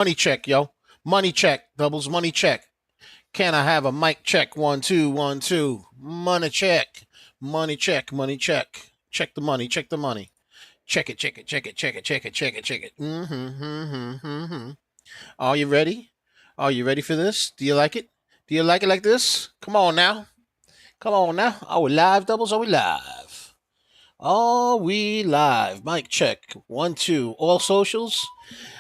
Money check, yo. Money check. Doubles money check. Can I have a mic check? 1, 2, 1, 2. Money check. Money check. Money check. Check the money. Check the money. Check it. Check it. Check it. Check it. Check it. Check it. Check it. Are you ready? Are you ready for this? Do you like it? Do you like it like this? Come on now. Come on now. Are we live, doubles? Are we live? Are we live? Mic check. 1, 2. All socials.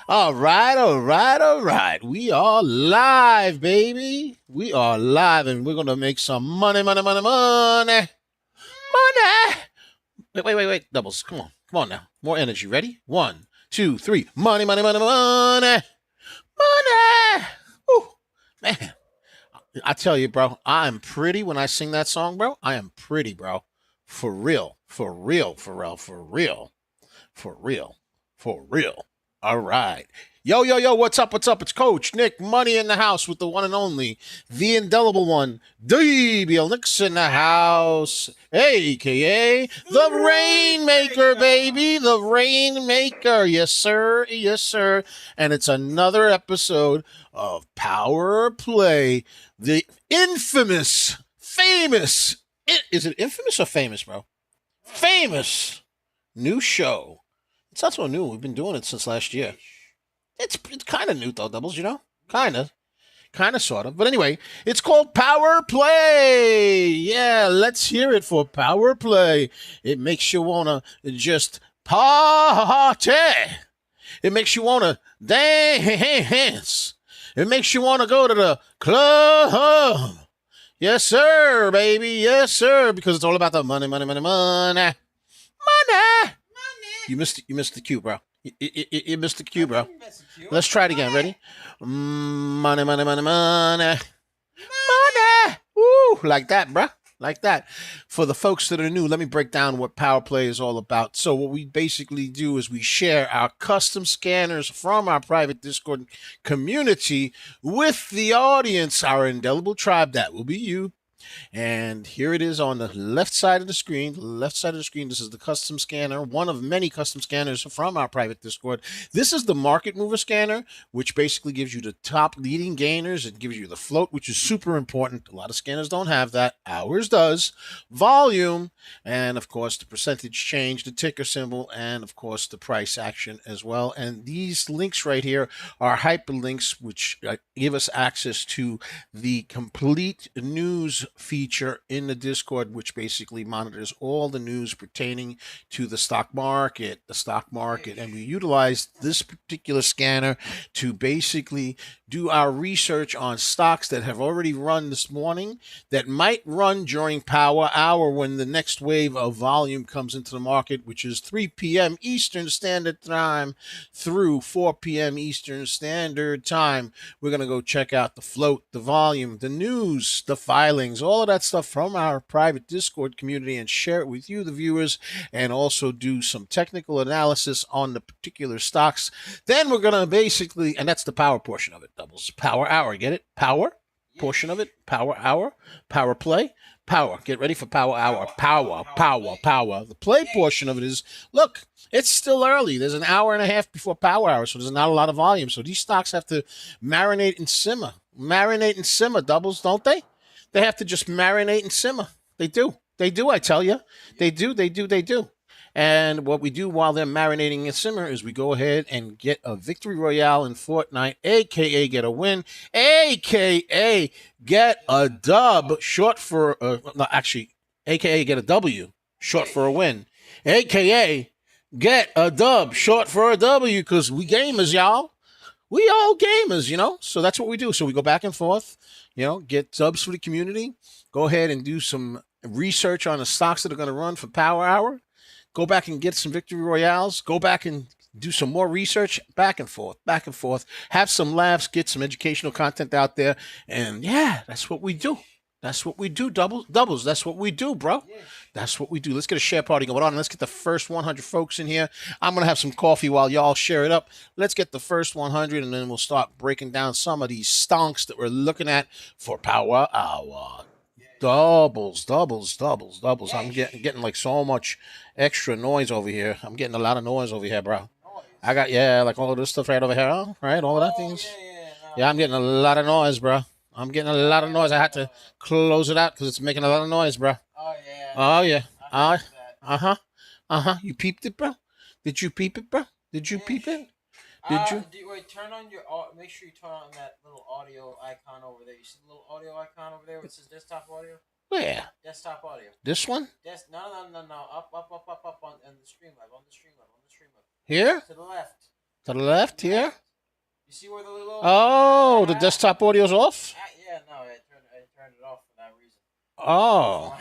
All right, all right, all right. We are live, baby. We are live, and we're going to make some money, money, money, money. Money. Wait. Doubles. Come on. Come on now. More energy. Ready? 1, 2, 3. Money, money, money, money. Money. Ooh, man. I tell you, bro, I am pretty when I sing that song, bro. I am pretty, bro. For real. For real. For real. For real. For real. For real. All right. Yo, what's up? What's up? It's Coach Nick Money in the house with the one and only, the indelible one, BYND in the house, a.k.a. the Rainmaker, baby. The Rainmaker. Yes, sir. Yes, sir. And it's another episode of Power Play, the infamous, famous, is it infamous or famous, bro? Famous new show. It's not so new. We've been doing it since last year. It's kind of new, though, doubles, you know? Kind of, sort of. But anyway, it's called Power Play. Yeah, let's hear it for Power Play. It makes you want to just party. It makes you want to dance. It makes you want to go to the club. Yes, sir, baby. Yes, sir. Because it's all about the money, money, money, money. Money. You missed the cue, bro. You missed the cue, bro. Let's try it again. Ready? Money, money, money, money. Money. Woo. Like that, bro. Like that. For the folks that are new, let me break down what Power Play is all about. So what we basically do is we share our custom scanners from our private Discord community with the audience, our indelible tribe. That will be you. And here it is on the left side of the screen. This is the custom scanner, one of many custom scanners from our private Discord. This is the market mover scanner, which basically gives you the top leading gainers. It gives you the float, which is super important. A lot of scanners don't have that. Ours does. Volume, and of course the percentage change, the ticker symbol, and of course the price action as well. And these links right here are hyperlinks, which give us access to the complete news feature in the Discord, which basically monitors all the news pertaining to the stock market, and we utilize this particular scanner to basically do our research on stocks that have already run this morning, that might run during power hour when the next wave of volume comes into the market, which is 3 p.m. Eastern Standard Time through 4 p.m. Eastern Standard Time. We're going to go check out the float, the volume, the news, the filings, all of that stuff from our private Discord community and share it with you, the viewers, and also do some technical analysis on the particular stocks. Then we're going to basically, and that's the power portion of it, doubles. Power hour, get it? Power portion of it, power hour, Power Play, power. Get ready for power hour, power. The play portion of it is, look, it's still early. There's an hour and a half before power hour, so there's not a lot of volume. So these stocks have to marinate and simmer, doubles, don't they? They have to just marinate and simmer. They do, I tell you. They do. And what we do while they're marinating and simmer is we go ahead and get a victory royale in Fortnite, a.k.a. get a win, a.k.a. get a dub, short for, a.k.a. get a W, short for a win, a.k.a. get a dub, short for a W, because we gamers, y'all. We all gamers, you know? So that's what we do. So we go back and forth, you know, get dubs for the community, go ahead and do some research on the stocks that are going to run for power hour, go back and get some victory royales, go back and do some more research, back and forth, have some laughs, get some educational content out there. And yeah, that's what we do. That's what we do, doubles. That's what we do, bro. That's what we do. Let's get a share party going on. Let's get the first 100 folks in here. I'm going to have some coffee while y'all share it up. Let's get the first 100, and then we'll start breaking down some of these stonks that we're looking at for power hour. Doubles. I'm getting like so much extra noise over here. I'm getting a lot of noise over here, bro. I got, yeah, like all of this stuff right over here, right? All of that things. No. Yeah, I'm getting a lot of noise, bro. I'm getting a lot of noise. I had to close it out because it's making a lot of noise, bro. Oh yeah. Oh, yeah. I heard that. Uh-huh. You peeped it, bro? Did you peep it, bro? Did you peep it? Did you? Wait, turn on your. Make sure you turn on that little audio icon over there. You see the little audio icon over there? It says desktop audio. Where? Desktop audio. This one? No. Up on the Streamlab. On the Streamlab. Here? To the left. To the left, here? You see where the little. Oh, the desktop audio's off? Yeah, no, I turned it off for that reason. Oh.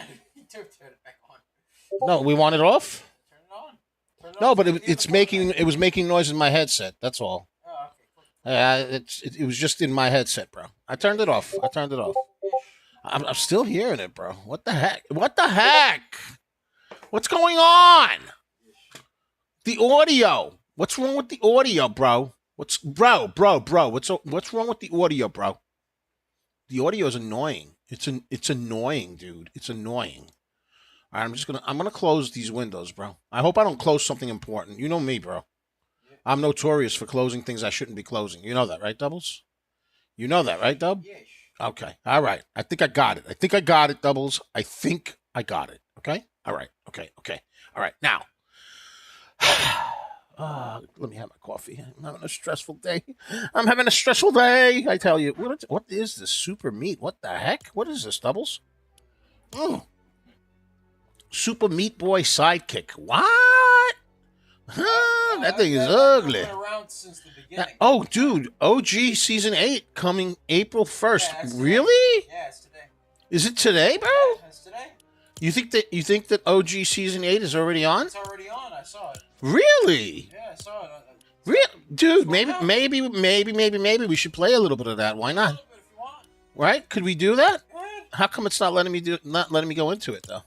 Turn it back on. No, we want it off? Turn it on. No, but it was making noise in my headset. That's all. Oh, okay. Cool. It was just in my headset, bro. I turned it off. I'm still hearing it, bro. What the heck? What's going on? The audio. What's wrong with the audio, bro? What's wrong with the audio, bro? The audio is annoying. It's annoying, dude. It's annoying. All right, I'm gonna close these windows, bro. I hope I don't close something important. You know me, bro. I'm notorious for closing things I shouldn't be closing. You know that, right, Doubles? You know that, right, Dub? Yes. Okay. All right. I think I got it, Doubles. I think I got it. Okay? All right. Okay. All right. Now, let me have my coffee. I'm having a stressful day. I tell you. What is this super meat? What the heck? What is this, Doubles? Super Meat Boy Sidekick. What? That thing is ugly. Around since the beginning. Oh, dude. OG Season 8 coming April 1st. Yeah, really? Yeah, it's today. Is it today, bro? Yeah, it's today. You think that OG Season 8 is already on? It's already on. I saw it. Really? Yeah, I saw it. Dude, maybe we should play a little bit of that. Why not? If you want. Right? Could we do that? Go ahead. How come it's not letting me go into it though?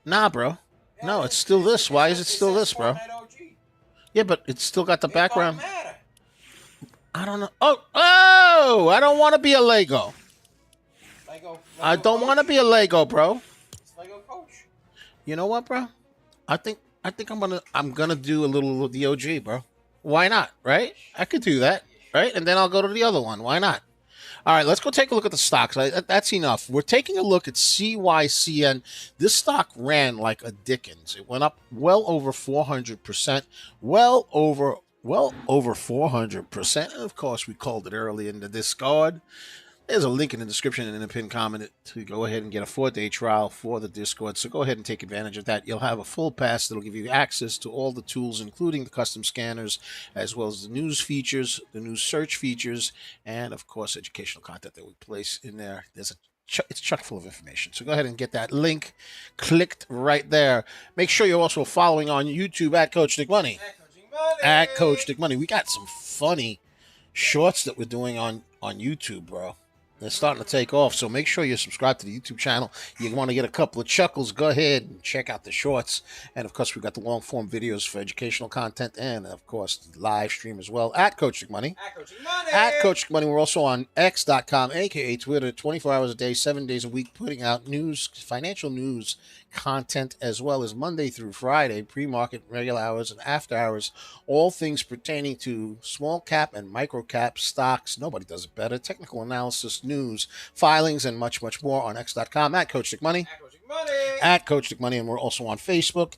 Nah, bro. Yeah, No, it's still this. Why is it still this, bro? Yeah, but it's still got the background. I don't know. Oh! I don't want to be a Lego. I don't want to be a Lego, bro. It's Lego Coach. You know what, bro? I think I'm gonna do a little of the OG, bro. Why not? Right? I could do that, right? And then I'll go to the other one. Why not? All right, let's go take a look at the stocks. That's enough. We're taking a look at CYCN. This stock ran like a Dickens. It went up well over 400%. Well over 400%. And of course, we called it early in the Discord. There's a link in the description and in the pinned comment to go ahead and get a 4-day trial for the Discord. So go ahead and take advantage of that. You'll have a full pass that'll give you access to all the tools, including the custom scanners, as well as the news features, the news search features, and of course, educational content that we place in there. It's chock full of information. So go ahead and get that link clicked right there. Make sure you're also following on YouTube at Coach Dick Money. At Coach Dick Money. We got some funny shorts that we're doing on YouTube, bro. They're starting to take off, so make sure you subscribe to the YouTube channel. You want to get a couple of chuckles, go ahead and check out the shorts. And, of course, we've got the long-form videos for educational content and, of course, the live stream as well at Coach Dick Money. At Coach Dick Money. We're also on X.com, a.k.a. Twitter, 24 hours a day, 7 days a week, putting out news, financial news content, as well as Monday through Friday, pre-market, regular hours, and after hours, all things pertaining to small cap and micro cap stocks. Nobody does it better. Technical analysis, news, filings, and much, much more on X.com at Coach Dick Money. At Coach Dick Money, and we're also on Facebook.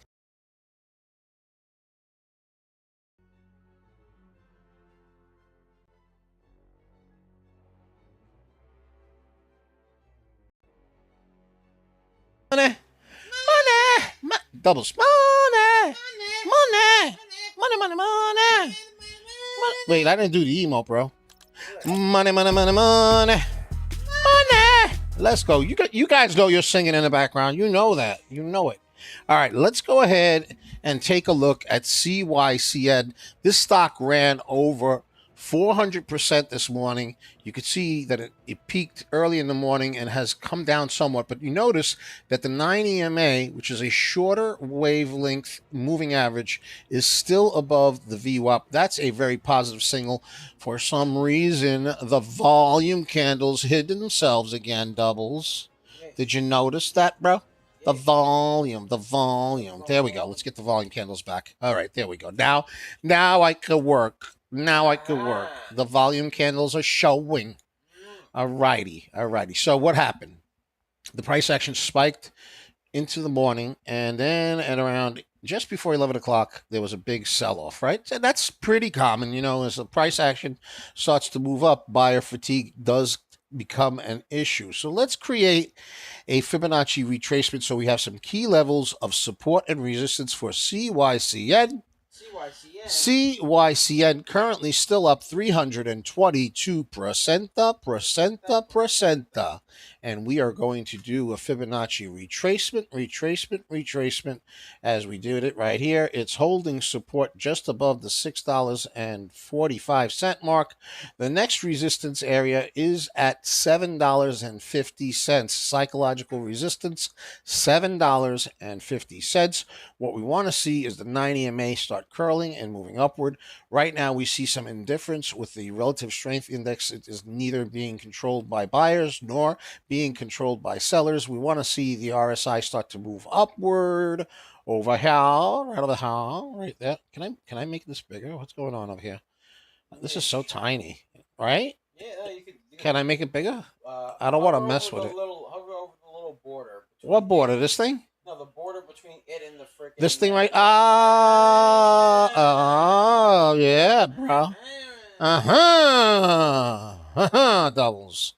Doubles. Money. Wait, I didn't do the emo, bro. Money. Let's go. You guys know you're singing in the background. You know that. You know it. All right, let's go ahead and take a look at CYCN. This stock ran over 400% this morning. You could see that it peaked early in the morning and has come down somewhat, but you notice that the 9 EMA, which is a shorter wavelength moving average, is still above the VWAP. That's a very positive signal. For some reason, the volume candles hid themselves again, Doubles. Did you notice that, bro? The volume. There we go. Let's get the volume candles back. All right, there we go. Now I could work. Now I could work. The volume candles are showing. All righty. So what happened? The price action spiked into the morning, and then at around just before 11 o'clock, there was a big sell-off, right? And that's pretty common, as the price action starts to move up, buyer fatigue does become an issue. So let's create a Fibonacci retracement so we have some key levels of support and resistance for CYCN. CYCN currently still up 322%. And we are going to do a Fibonacci retracement as we did it right here. It's holding support just above the $6.45 mark. The next resistance area is at $7.50. Psychological resistance, $7.50. What we want to see is the 9 EMA start curling and moving upward. Right now, we see some indifference with the relative strength index. It is neither being controlled by buyers nor being controlled by sellers. We want to see the RSI start to move upward over here, right over here, right there. Can I make this bigger? What's going on over here? This is so tiny, right? Yeah, you can I make it bigger? I don't want to mess with it. Hover over the little border. What border? This thing? No, the border between it and the freaking. This thing right? Oh, yeah, bro. Doubles.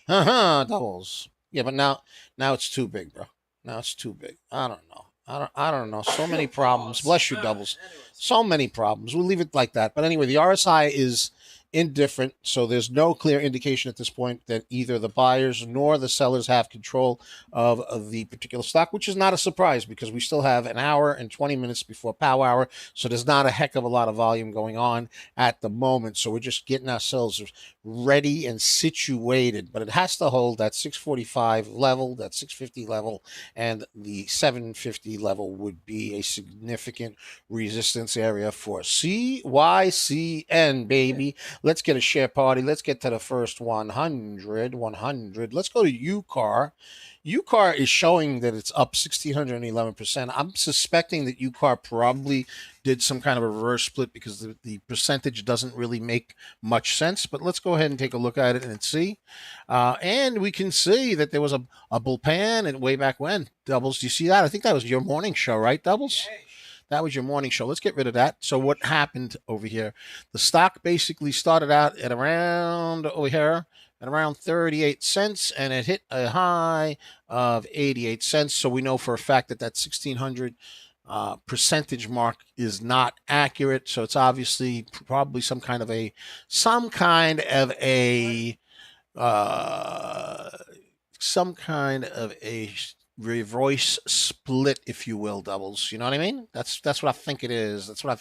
Doubles. Yeah, but now it's too big, bro. Now it's too big. I don't know. I don't know. So many problems. Bless you, doubles. So many problems. We'll leave it like that. But anyway, the RSI is indifferent, so there's no clear indication at this point that either the buyers nor the sellers have control of the particular stock, which is not a surprise because we still have an hour and 20 minutes before power hour, so there's not a heck of a lot of volume going on at the moment. So we're just getting ourselves ready and situated, but it has to hold that 645 level, that 650 level, and the 750 level would be a significant resistance area for CYCN, baby. Let's get a share party. Let's get to the first 100. Let's go to UCAR. UCAR is showing that it's up 1,611%. I'm suspecting that UCAR probably did some kind of a reverse split because the percentage doesn't really make much sense. But let's go ahead and take a look at it and see. And we can see that there was a bull pan and way back when. Doubles, do you see that? I think that was your morning show, right, Doubles? Yes. That was your morning show. Let's get rid of that. So what happened over here? The stock basically started out at around over here at around 38 cents, and it hit a high of 88 cents. So we know for a fact that 1,600 percentage mark is not accurate. So it's obviously probably some kind of a reverse split, if you will, doubles. You know what I mean? That's what I think it is. That's what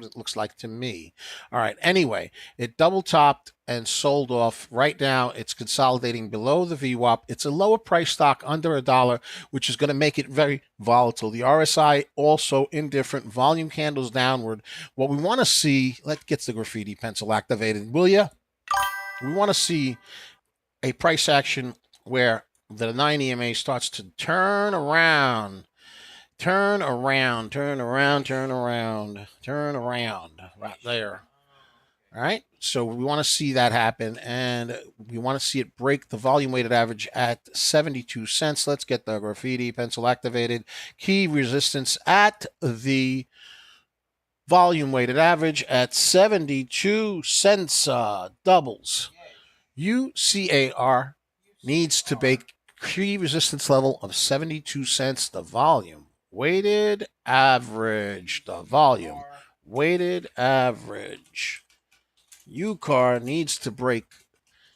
it looks like to me. All right. Anyway, it double topped and sold off. Right now, it's consolidating below the VWAP. It's a lower price stock, under $1, which is going to make it very volatile. The RSI also indifferent. Volume candles downward. What we want to see, let's get the graffiti pencil activated, will you? We want to see a price action where the 9 EMA starts to turn around right there. All right. So we want to see that happen, and we want to see it break the volume weighted average at 72 cents. Let's get the graffiti pencil activated. Key resistance at the volume weighted average at 72 cents. Doubles. UCAR needs to break key resistance level of 72 cents. The volume weighted average. UCAR needs to break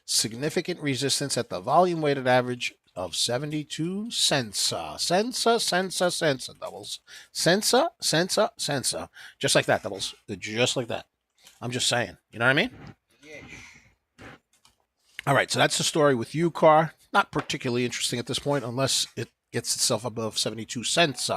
significant resistance at the volume weighted average of 72 cents. Doubles. Sensa. Just like that, doubles. Just like that. I'm just saying. You know what I mean? All right, so that's the story with UCAR. Not particularly interesting at this point unless it gets itself above 72 cents.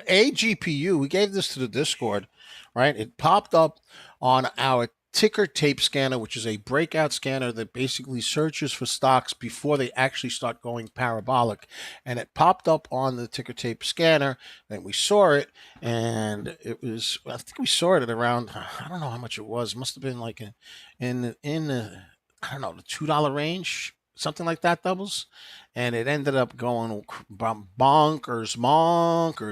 AGPU, we gave this to the Discord, right? It popped up on our ticker tape scanner, which is a breakout scanner that basically searches for stocks before they actually start going parabolic. And it popped up on the ticker tape scanner, and we saw it, and it was, I think we saw it at around, I don't know how much it was. It must have been like in the, I don't know, the $2 range, something like that, doubles. And it ended up going bonkers.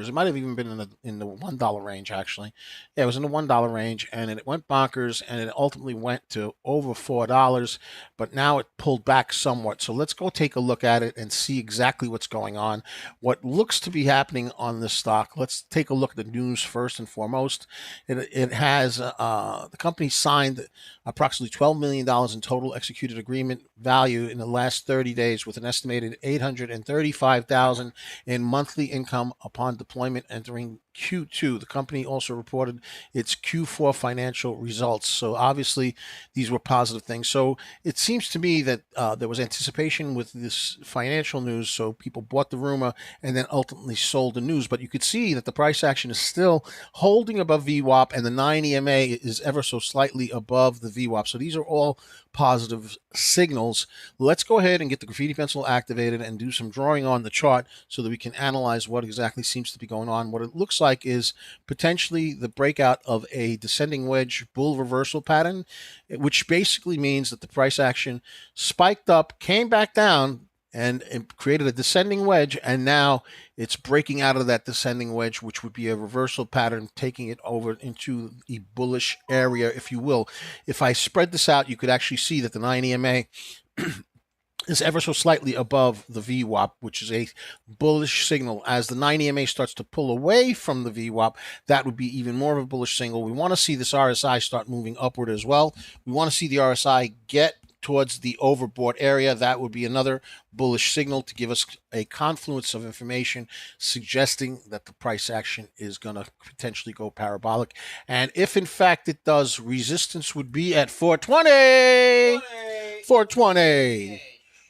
It might have even been in the $1 range, actually. Yeah, it was in the $1 range, and it went bonkers, and it ultimately went to over $4. But now it pulled back somewhat. So let's go take a look at it and see exactly what's going on. What looks to be happening on this stock. Let's take a look at the news first and foremost. It has the company signed approximately $12 million in total executed agreement value in the last 30 days, with an estimated $835,000 in monthly income upon deployment entering Q2. The company also reported its Q4 financial results. So obviously these were positive things. So it seems to me that there was anticipation with this financial news. So people bought the rumor and then ultimately sold the news. But you could see that the price action is still holding above VWAP, and the 9 EMA is ever so slightly above the VWAP. So these are all positive signals. Let's go ahead and get the graffiti pencil activated and do some drawing on the chart so that we can analyze what exactly seems to be going on. What it looks like is potentially the breakout of a descending wedge bull reversal pattern, which basically means that the price action spiked up, came back down, and it created a descending wedge, and now it's breaking out of that descending wedge, which would be a reversal pattern, taking it over into the bullish area, if you will. If I spread this out, you could actually see that the 9 EMA is ever so slightly above the VWAP, which is a bullish signal. As the 9 EMA starts to pull away from the VWAP, that would be even more of a bullish signal. We want to see this RSI start moving upward as well. We want to see the RSI get towards the overbought area. That would be another bullish signal to give us a confluence of information suggesting that the price action is going to potentially go parabolic. And if in fact it does, resistance would be at 420. 420.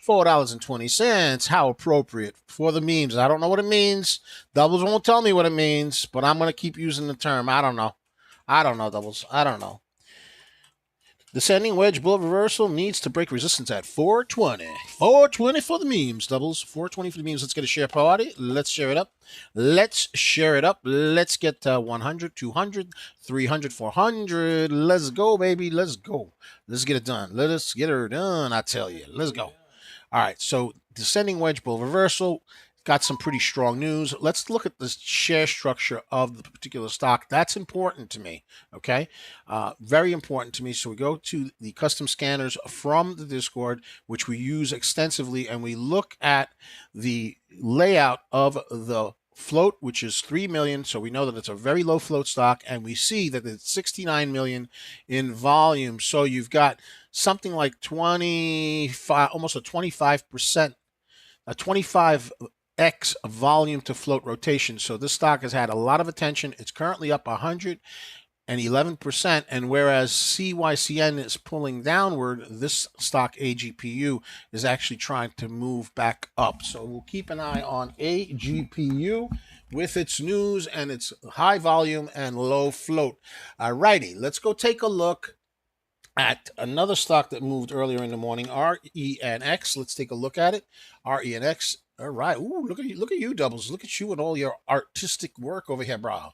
$4.20. How appropriate for the memes. I don't know what it means. Doubles won't tell me what it means, but I'm going to keep using the term. I don't know, doubles. I don't know. Descending wedge bull reversal needs to break resistance at 420. 420 for the memes, doubles. 420 for the memes. Let's get a share party. Let's share it up. Let's share it up. Let's get 100, 200, 300, 400. Let's go, baby. Let's go. Let's get it done. Let us get her done, I tell you. Let's go. All right, so descending wedge bull reversal. Got some pretty strong news. Let's look at the share structure of the particular stock. That's important to me, okay? Very important to me. So we go to the custom scanners from the Discord, which we use extensively, and we look at the layout of the float, which is 3 million. So we know that it's a very low float stock, and we see that it's 69 million in volume. So you've got something like 25, almost a 25%, a 25x volume to float rotation. So this stock has had a lot of attention. It's currently up 111%. And whereas CYCN is pulling downward, this stock AGPU is actually trying to move back up. So we'll keep an eye on AGPU with its news and its high volume and low float. All righty, let's go take a look at another stock that moved earlier in the morning, RENX. Let's take a look at it. RENX. All right. Ooh, look at you, doubles. Look at you and all your artistic work over here, bro.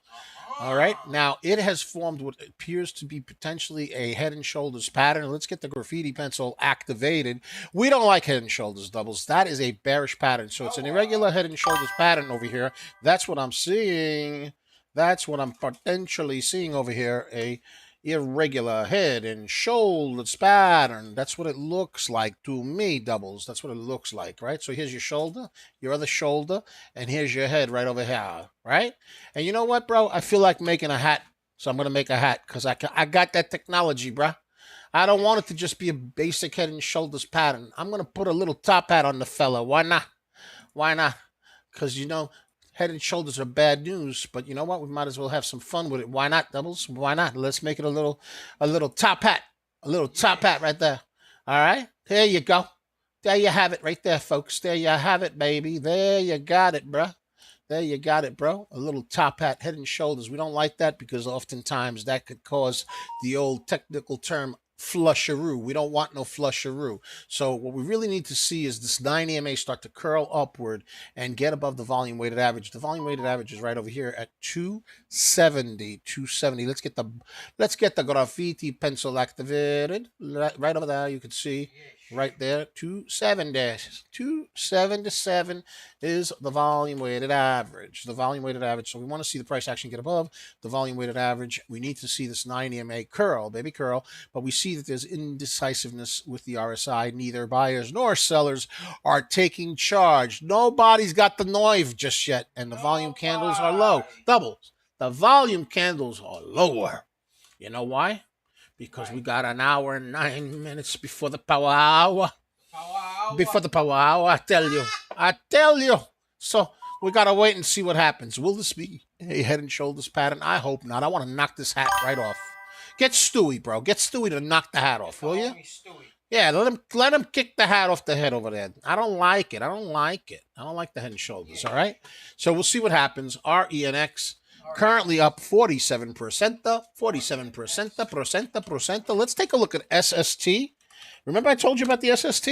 All right. Now it has formed what appears to be potentially a head and shoulders pattern. Let's get the graffiti pencil activated. We don't like head and shoulders, doubles. That is a bearish pattern. So it's an irregular head and shoulders pattern over here. That's what I'm seeing. That's what I'm potentially seeing over here. A irregular head and shoulders pattern. That's what it looks like to me, doubles. That's what it looks like, right? So here's your shoulder, your other shoulder, and here's your head right over here, right? And you know what, bro? I feel like making a hat, so I'm going to make a hat because I got that technology, bro. I don't want it to just be a basic head and shoulders pattern. I'm going to put a little top hat on the fella. Why not? Why not? Because, you know, head and shoulders are bad news, but you know what? We might as well have some fun with it. Why not, doubles? Why not? Let's make it a little top hat. A little top hat right there. All right? There you go. There you have it right there, folks. There you have it, baby. There you got it, bruh. There you got it, bro. A little top hat, head and shoulders. We don't like that because oftentimes that could cause the old technical term flusheroo. We don't want no flusheroo. So what we really need to see is this 9 EMA start to curl upward and get above the volume weighted average. The volume weighted average is right over here at 270. 270. Let's get the graffiti pencil activated. Right over there, you can see. Right there, 270. 277 is the volume weighted average. The volume weighted average. So we want to see the price action get above the volume weighted average. We need to see this 9 EMA curl, baby curl. But we see that there's indecisiveness with the RSI. Neither buyers nor sellers are taking charge. Nobody's got the nerve just yet. And the volume candles are low. Doubles. The volume candles are lower. You know why? Because we got an hour and 9 minutes before the power hour. Before the power hour, I tell you. I tell you. So we got to wait and see what happens. Will this be a head and shoulders pattern? I hope not. I want to knock this hat right off. Get Stewie, bro. Get Stewie to knock the hat off, will you? Yeah, let him kick the hat off the head over there. I don't like it. I don't like it. I don't like the head and shoulders, all right? So we'll see what happens. RENX. Currently up 47%, 47%. Let's take a look at SST. Remember I told you about the SST?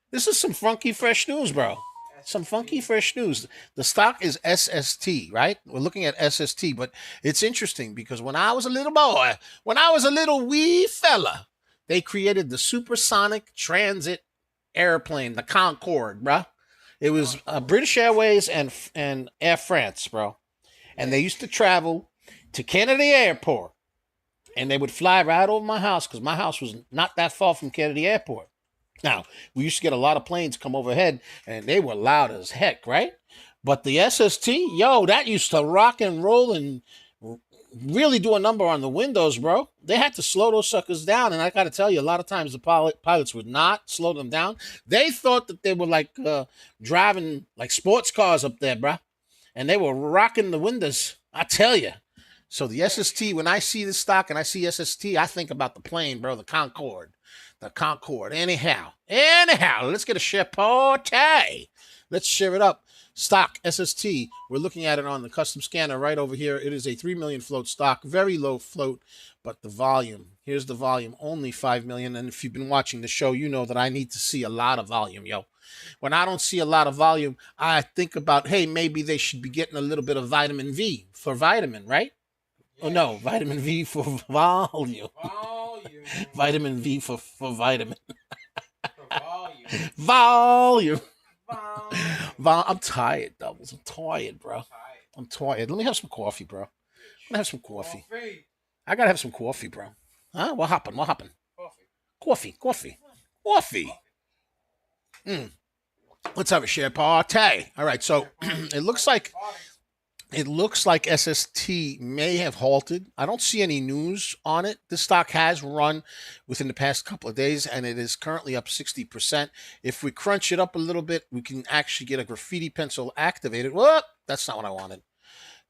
This is some funky, fresh news, bro. Some funky, fresh news. The stock is SST, right? We're looking at SST, but it's interesting because when I was a little boy, when I was a little wee fella, they created the supersonic transit airplane, the Concorde, bro. It was British Airways and Air France, bro. And they used to travel to Kennedy Airport. And they would fly right over my house because my house was not that far from Kennedy Airport. Now, we used to get a lot of planes come overhead, and they were loud as heck, right? But the SST, yo, that used to rock and roll and really do a number on the windows, bro. They had to slow those suckers down. And I got to tell you, a lot of times the pilots would not slow them down. They thought that they were like driving like sports cars up there, bro. And they were rocking the windows, I tell you. So the SST, when I see this stock and I see SST, I think about the plane, bro, the Concorde. The Concorde. Anyhow, let's get a share party. Let's share it up. Stock, SST, we're looking at it on the custom scanner right over here. It is a 3 million float stock, very low float, but the volume, here's the volume, only 5 million. And if you've been watching the show, you know that I need to see a lot of volume, yo. When I don't see a lot of volume, I think about, hey, maybe they should be getting a little bit of vitamin V for vitamin, right? Yeah. Oh, no, vitamin V for volume. Vitamin V for vitamin. Volume. I'm tired, doubles. I'm tired, bro. I'm tired. Let me have some coffee, bro. I'm gonna have some coffee. I gotta have some coffee, bro. Huh? What happened? Coffee. Let's have a share party. All right, so it looks like SST may have halted. I don't see any news on it. This stock has run within the past couple of days, and it is currently up 60%. If we crunch it up a little bit, we can actually get a graffiti pencil activated. Whoop! That's not what I wanted.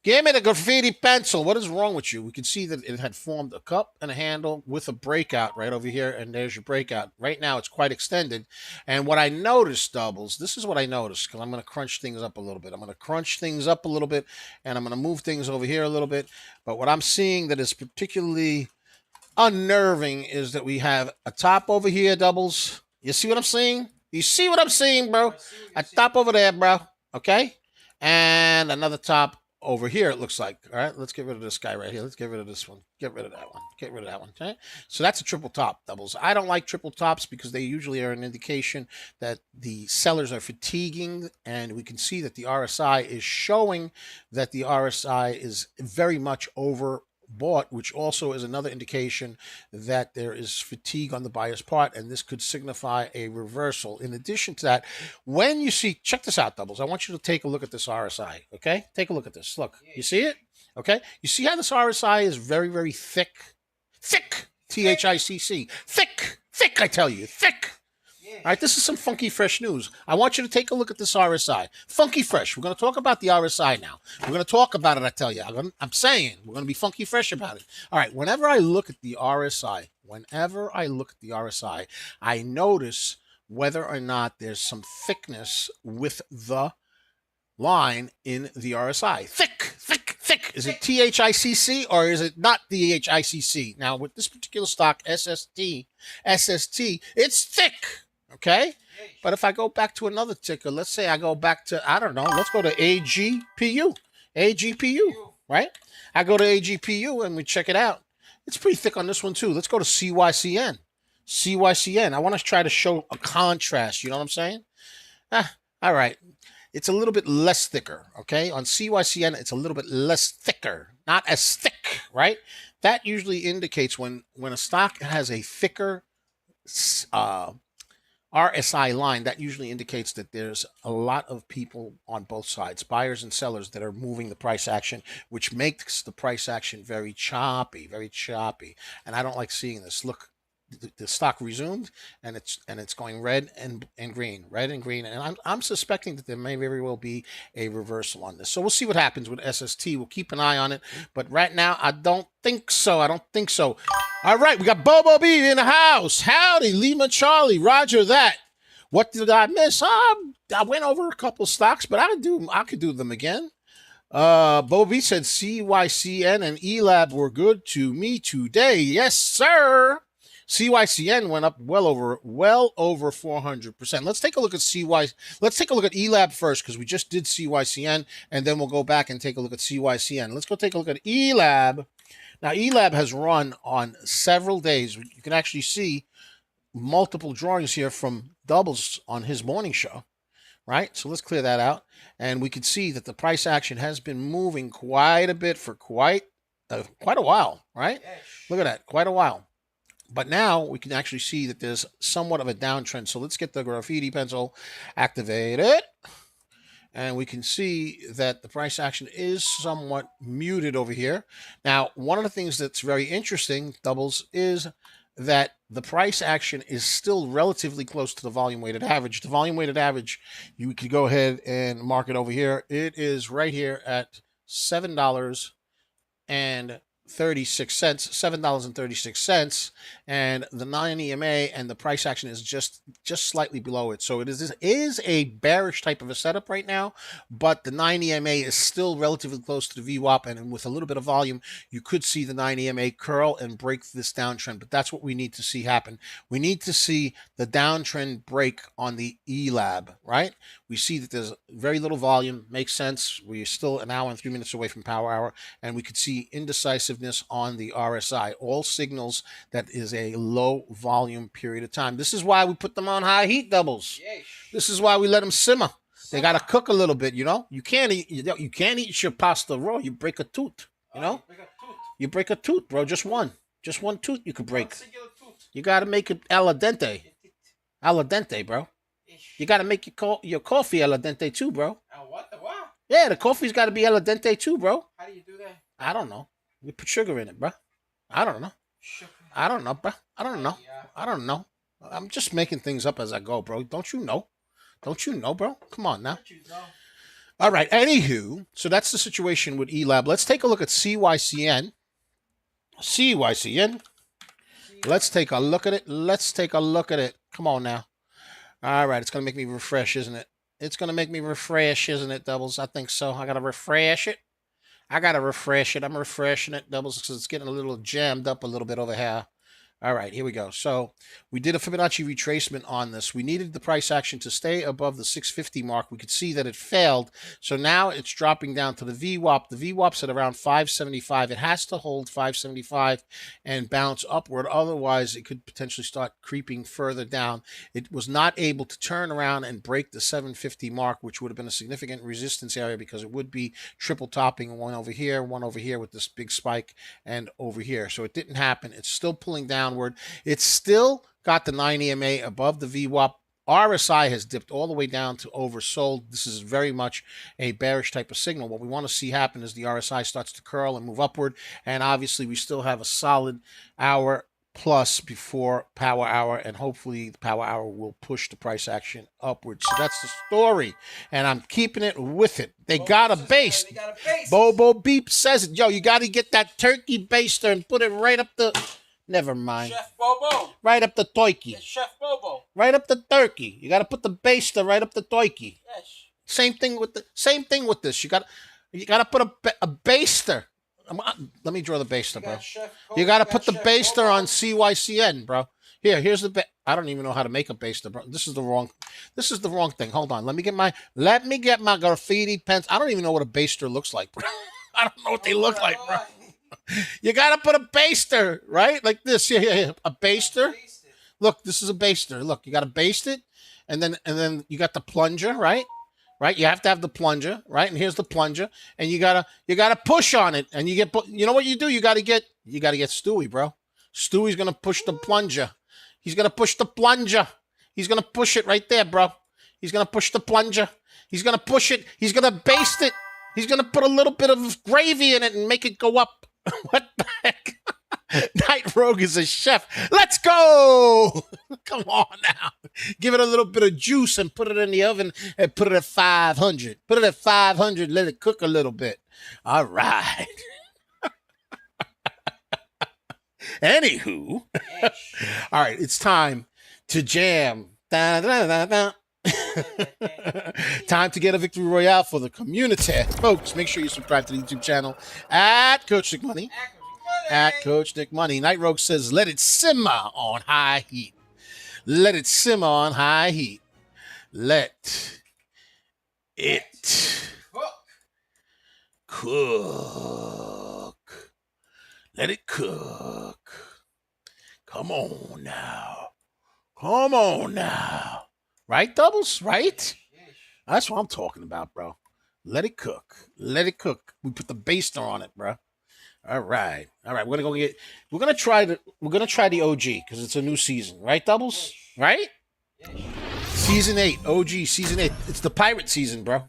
Give me the graffiti pencil. What is wrong with you? We can see that it had formed a cup and a handle with a breakout right over here, and there's your breakout. Right now, it's quite extended. And what I noticed, doubles, this is what I noticed, because I'm going to crunch things up a little bit. I'm going to crunch things up a little bit, and I'm going to move things over here a little bit. But what I'm seeing that is particularly unnerving is that we have a top over here, doubles. You see what I'm seeing? You see what I'm seeing, bro? A top over there, bro. Okay? And another top over here, it looks like. All right, let's get rid of this guy right here. Let's get rid of this one. Get rid of that one. Get rid of that one. Okay? So that's a triple top, doubles. I don't like triple tops because they usually are an indication that the sellers are fatiguing, and we can see that the RSI is showing that the RSI is very much overbought, which also is another indication that there is fatigue on the buyer's part, and this could signify a reversal. In addition to that, when you see, check this out, doubles. I want you to take a look at this RSI, okay? Take a look at this. Look, you see it? Okay? You see how this RSI is very, very thick? Thick! T-H-I-C-C. Thick! Thick, I tell you. Thick! All right, this is some funky, fresh news. I want you to take a look at this RSI. Funky, fresh. We're going to talk about the RSI now. We're going to talk about it, I tell you. I'm saying we're going to be funky, fresh about it. All right, whenever I look at the RSI, I notice whether or not there's some thickness with the line in the RSI. Thick, thick, thick. Is it THICC or is it not THICC? Now, with this particular stock, SST, it's thick, okay? But if I go back to another ticker, let's say I go back to, I don't know, let's go to AGPU. AGPU, right? I go to AGPU and we check it out. It's pretty thick on this one too. Let's go to CYCN. CYCN. I want to try to show a contrast. You know what I'm saying? All right. It's a little bit less thicker, okay? On CYCN, it's a little bit less thicker. Not as thick, right? That usually indicates when a stock has a thicker RSI line, that usually indicates that there's a lot of people on both sides, buyers and sellers, that are moving the price action, which makes the price action very choppy, very choppy. And I don't like seeing this. Look, the stock resumed, and it's going red and green, and I'm suspecting that there may very well be a reversal on this. So we'll see what happens with SST. We'll keep an eye on it, but right now I don't think so. All right, we got Bobo B in the house. Howdy, Lima Charlie. Roger that. What did I miss? I went over a couple stocks, but I could do them again. Bobo B said CYCN and ELAB were good to me today. Yes, sir. CYCN went up well over 400%. Let's take a look at Let's take a look at ELAB first, because we just did CYCN, and then we'll go back and take a look at CYCN. Let's go take a look at ELAB. Now, ELAB has run on several days. You can actually see multiple drawings here from Doubles on his morning show, right? So let's clear that out, and we can see that the price action has been moving quite a bit for quite a while, right? Yes. Look at that, quite a while. But now we can actually see that there's somewhat of a downtrend. So let's get the graffiti pencil activated. And we can see that the price action is somewhat muted over here. Now, one of the things that's very interesting, Doubles, is that the price action is still relatively close to the volume weighted average. The volume weighted average, you could go ahead and mark it over here. It is right here at $7.36, $7.36, and the 9 EMA and the price action is just slightly below it. So it is a bearish type of a setup right now, but the 9 EMA is still relatively close to the VWAP, and with a little bit of volume, you could see the 9 EMA curl and break this downtrend. But that's what we need to see happen. We need to see the downtrend break on the ELAB, right? We see that there's very little volume. Makes sense. We're still an hour and 3 minutes away from power hour, and we could see indecisiveness on the RSI. All signals that is a low volume period of time. This is why we put them on high heat, Doubles. Yes. This is why we let them simmer. They got to cook a little bit, you know. You can't eat your pasta raw. You break a tooth, you know. You break a tooth, bro. Just one tooth you could break. You got to make it al dente. Al dente, bro. You got to make your coffee al dente too, bro. What? Yeah, the coffee's got to be al dente too, bro. How do you do that? I don't know. You put sugar in it, bro. I don't know. I don't know, bro. I don't know. I don't know. I'm just making things up as I go, bro. Don't you know? Don't you know, bro? Come on now. All right. Anywho, so that's the situation with ELAB. Let's take a look at CYCN. CYCN. Let's take a look at it. Come on now. All right. It's going to make me refresh, isn't it? It's going to make me refresh, isn't it, Doubles? I think so. I got to refresh it. I'm refreshing it, Doubles, because it's getting a little jammed up a little bit over here. All right, here we go. So we did a Fibonacci retracement on this. We needed the price action to stay above the 650 mark. We could see that it failed. So now it's dropping down to the VWAP. The VWAP's at around 575. It has to hold 575 and bounce upward. Otherwise, it could potentially start creeping further down. It was not able to turn around and break the 750 mark, which would have been a significant resistance area, because it would be triple topping one over here with this big spike, and over here. So it didn't happen. It's still pulling downward. It's still got the 9 EMA above the VWAP. RSI has dipped all the way down to oversold. This is very much a bearish type of signal. What we want to see happen is the RSI starts to curl and move upward. And obviously, we still have a solid hour plus before power hour, and hopefully the power hour will push the price action upward. So that's the story, and I'm keeping it with it. They got a base. Bobo Beep says it. Yo, you got to get that turkey baster and put it right up the... Never mind. Chef Bobo. Right up the turkey. It's Chef Bobo. Right up the turkey. You got to put the baster right up the turkey. Yes. Same thing with this. You got to put a baster. Let me draw the baster, bro. You got to put the baster on CYCN, bro. Here's the I don't even know how to make a baster, bro. This is the wrong thing. Hold on. Let me get my graffiti pens. I don't even know what a baster looks like, bro. I don't know what they look like, bro. You got to put a baster, right? Like this. Yeah. A baster. Look, this is a baster. Look, you got to baste it, and then you got the plunger, right? Right, you have to have the plunger, right? And here's the plunger, and you gotta push on it, and you know what you do? You gotta get Stewie, bro. Stewie's gonna push the plunger. He's gonna push the plunger. He's gonna push it right there, bro. He's gonna push the plunger. He's gonna push it. He's gonna baste it. He's gonna put a little bit of gravy in it and make it go up. What the heck? Night Rogue is a chef. Let's go! Come on now. Give it a little bit of juice and put it in the oven and put it at 500. Put it at 500. Let it cook a little bit. All right. Anywho. All right. It's time to jam. Time to get a victory royale for the community. Folks, make sure you subscribe to the YouTube channel at Coach Nick Money. At Coach Nick Money. Night Rogue says, let it simmer on high heat. Let it simmer on high heat. Let it cook. Let it cook. Come on now. Come on now. Right, Doubles? Right? That's what I'm talking about, bro. Let it cook. Let it cook. We put the baster on it, bro. All right. We're gonna try the OG because it's a new season, right, Doubles? Right? Season 8, OG, season 8. It's the pirate season, bro.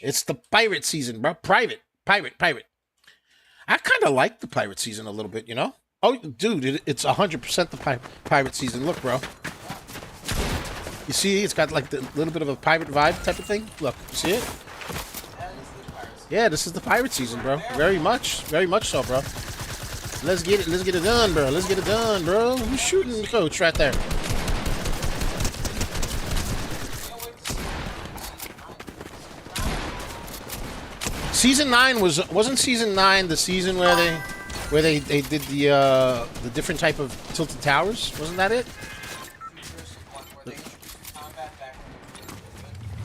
It's the pirate season, bro. Pirate. I kind of like the pirate season a little bit, you know? Oh, dude, it's 100% the pirate season. Look, bro. You see, it's got like the little bit of a pirate vibe type of thing. Look, you see it? Yeah, this is the pirate season, bro. Very much so, bro. Let's get it done, bro. Let's get it done, bro. Who's shooting the coach right there? Season 9 wasn't season 9 the season where they did the different type of tilted towers? Wasn't that it?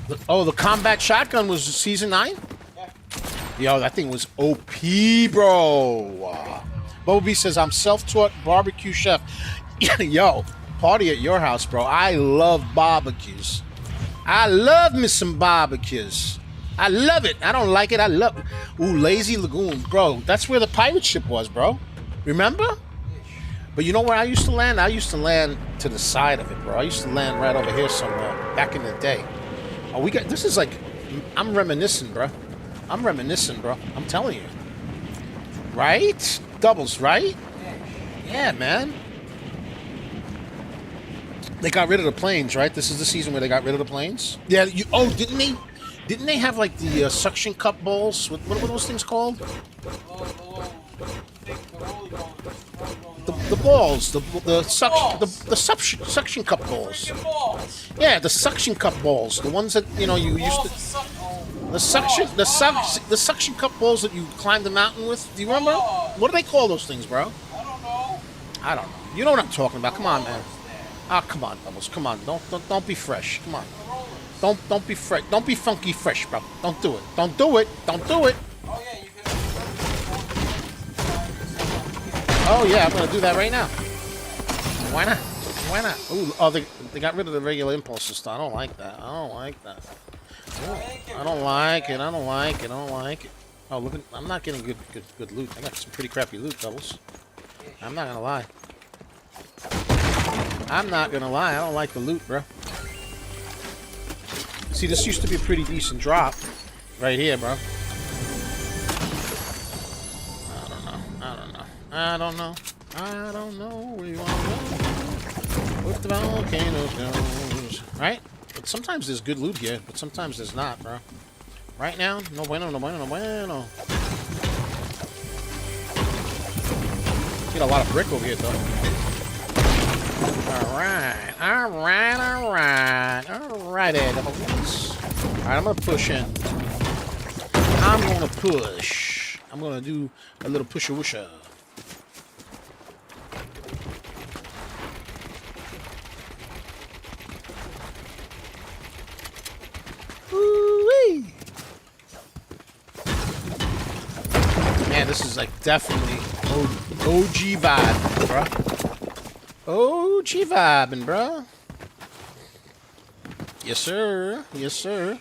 The combat shotgun was season 9? Yo, that thing was OP, bro. Bobby says, I'm self-taught barbecue chef. Yo, party at your house, bro. I love barbecues. I love me some barbecues. I love it. I don't like it. I love it. Ooh, Lazy Lagoon. Bro, that's where the pirate ship was, bro. Remember? But you know where I used to land? I used to land to the side of it, bro. I used to land right over here somewhere back in the day. Oh, this is like, I'm reminiscing, bro. I'm telling you. Right? Doubles, right? Yeah, man. They got rid of the planes, right? This is the season where they got rid of the planes? Yeah, didn't they? Didn't they have like the suction cup bowls? What were those things called? The balls, the suction cup balls. Yeah, the suction cup balls, the ones that you used to. The suction cup balls that you climbed the mountain with. Do you remember? What do they call those things, bro? I don't know. You know what I'm talking about? Come on, man. Ah, come on, Doubles. Come on. Don't be fresh. Come on. Don't be fresh. Don't be funky fresh, bro. Don't do it. Don't do it. Don't do it. Oh yeah, I'm gonna do that right now. Why not? Why not? Ooh, they got rid of the regular impulse system. I don't like that. I don't like it. I don't like it. Oh, look at, I'm not getting good loot. I got some pretty crappy loot, Doubles. I'm not gonna lie. I don't like the loot, bro. See, this used to be a pretty decent drop. Right here, bro. I don't know where you want to go. With the volcanoes goes. Right? But sometimes there's good loot here, but sometimes there's not, bro. Right now, no bueno. Get a lot of brick over here, though. Alright, Doubles. Alright, I'm gonna push in. I'm gonna push. I'm gonna do a little pusha-wusha. Woo-wee! Man, this is like definitely OG vibe, bro. OG vibing, bro. Yes, sir. Yes, sir.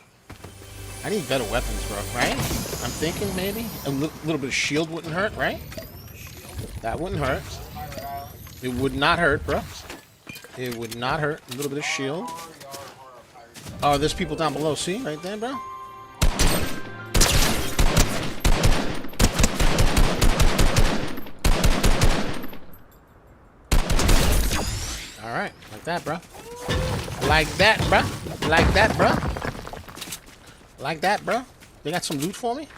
I need better weapons, bro, right? I'm thinking maybe a little bit of shield wouldn't hurt, right? That wouldn't hurt. It would not hurt, bro. It would not hurt. A little bit of shield. Oh, there's people down below. See? Right there, bro. Alright. Like that, bro. Like that, bro. Like that, bro. Like that, bro. They got some loot for me?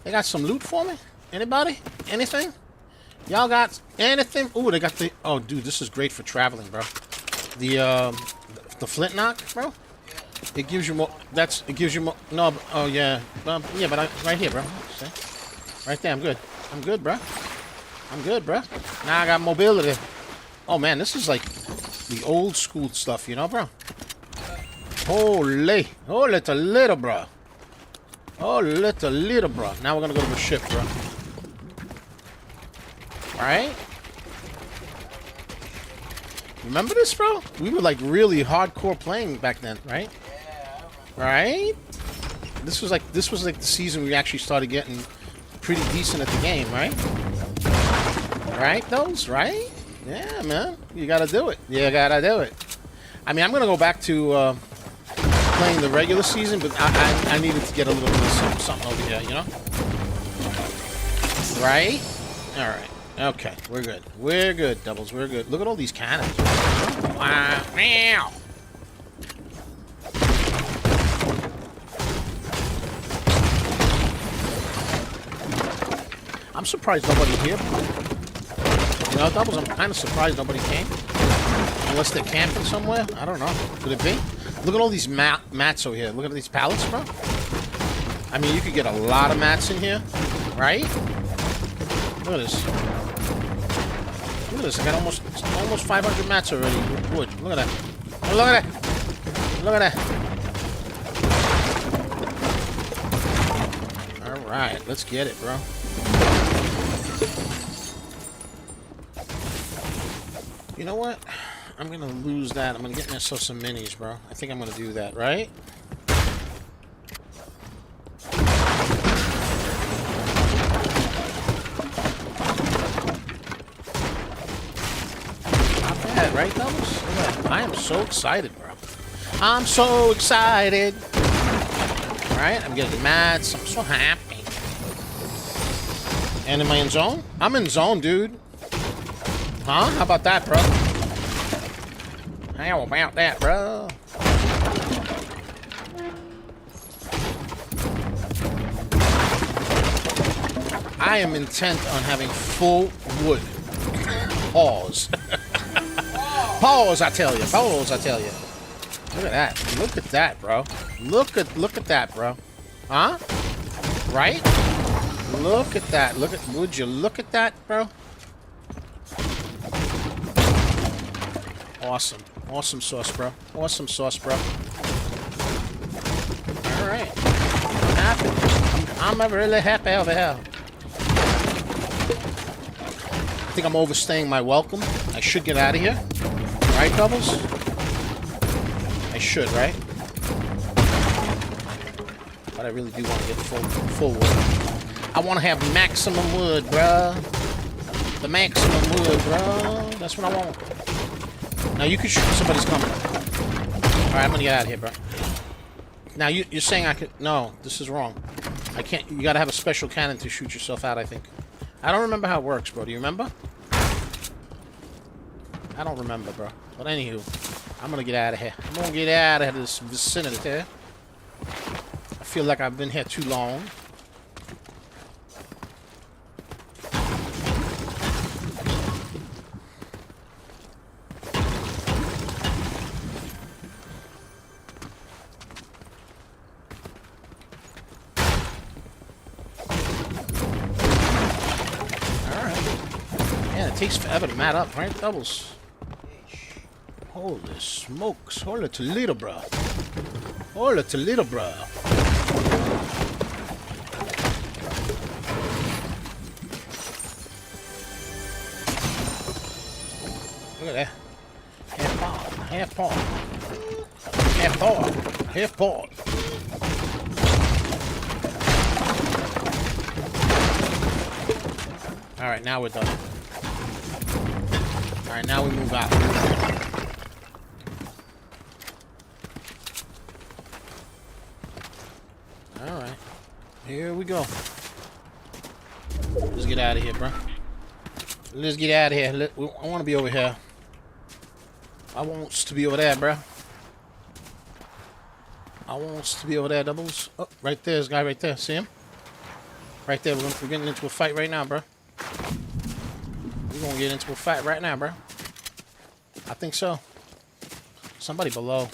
They got some loot for me? Anybody? Anything? Y'all got anything? Ooh, they got the... Oh, dude, this is great for traveling, bro. The flintlock, bro? It gives you more... It gives you more... No, oh, yeah. Yeah, but right here, bro. See? Right there, I'm good. I'm good, bro. I'm good, bro. Now I got mobility. Oh, man, this is like the old school stuff, you know, bro? Holy. Oh, little, bro. Oh, little, bro. Now we're gonna go to the ship, bro. Alright? Remember this, bro? We were like really hardcore playing back then, right? Right? This was like the season we actually started getting pretty decent at the game, right? Right, those, right? Yeah, man. You gotta do it. You gotta do it. I mean, I'm gonna go back to playing the regular season, but I needed to get a little bit of something over here, you know? Right? Alright. Okay, we're good. We're good, Doubles. We're good. Look at all these cannons. Wow. Meow. I'm surprised nobody here. You know, Doubles, I'm kind of surprised nobody came. Unless they're camping somewhere. I don't know. Could it be? Look at all these mats over here. Look at these pallets, bro. I mean, you could get a lot of mats in here. Right? Look at this. Look at this. I got almost 500 mats already. Wood. Look at that. Oh, look at that. Look at that. Alright. Let's get it, bro. You know what? I'm going to lose that. I'm going to get myself some minis, bro. I think I'm going to do that, right? Right, Doubles? Look at that. I am so excited, bro. I'm so excited. Alright, I'm getting mats. I'm so happy. And am I in zone? I'm in zone, dude. Huh? How about that, bro? How about that, bro? I am intent on having full wood. Pause. Pause, I tell you. Pause, I tell you. Look at that. Look at that, bro. Look at that, bro. Huh? Right? Look at that. Would you look at that, bro? Awesome. Awesome sauce, bro. Awesome sauce, bro. Alright. I'm happy. I'm really happy over here. I think I'm overstaying my welcome. I should get out of here. Right, Doubles? I should, right? But I really do want to get full wood. I want to have maximum wood, bruh. The maximum wood, bruh. That's what I want. Now you could shoot. Somebody's coming. Alright, I'm gonna get out of here, bro. Now you're saying I could... No, this is wrong. I can't... You gotta have a special cannon to shoot yourself out, I think. I don't remember how it works, bro. Do you remember? I don't remember, bro. But anywho, I'm gonna get out of here. I'm gonna get out of this vicinity there. I feel like I've been here too long. takes forever to mat up, right? Doubles. Holy smokes. Holy Toledo, bro. Holy Toledo, bro. Look at that. Half paw. Half paw. Half paw. Half paw. Alright, now we're done. Alright, now we move out. Alright. Here we go. Let's get out of here, bro. Let's get out of here. I want to be over here. I want to be over there, bro. I want to be over there, doubles. Oh, right there's a guy right there. See him? Right there. We're getting into a fight right now, bro. We're going to get into a fight right now, bro. I think so. Somebody below.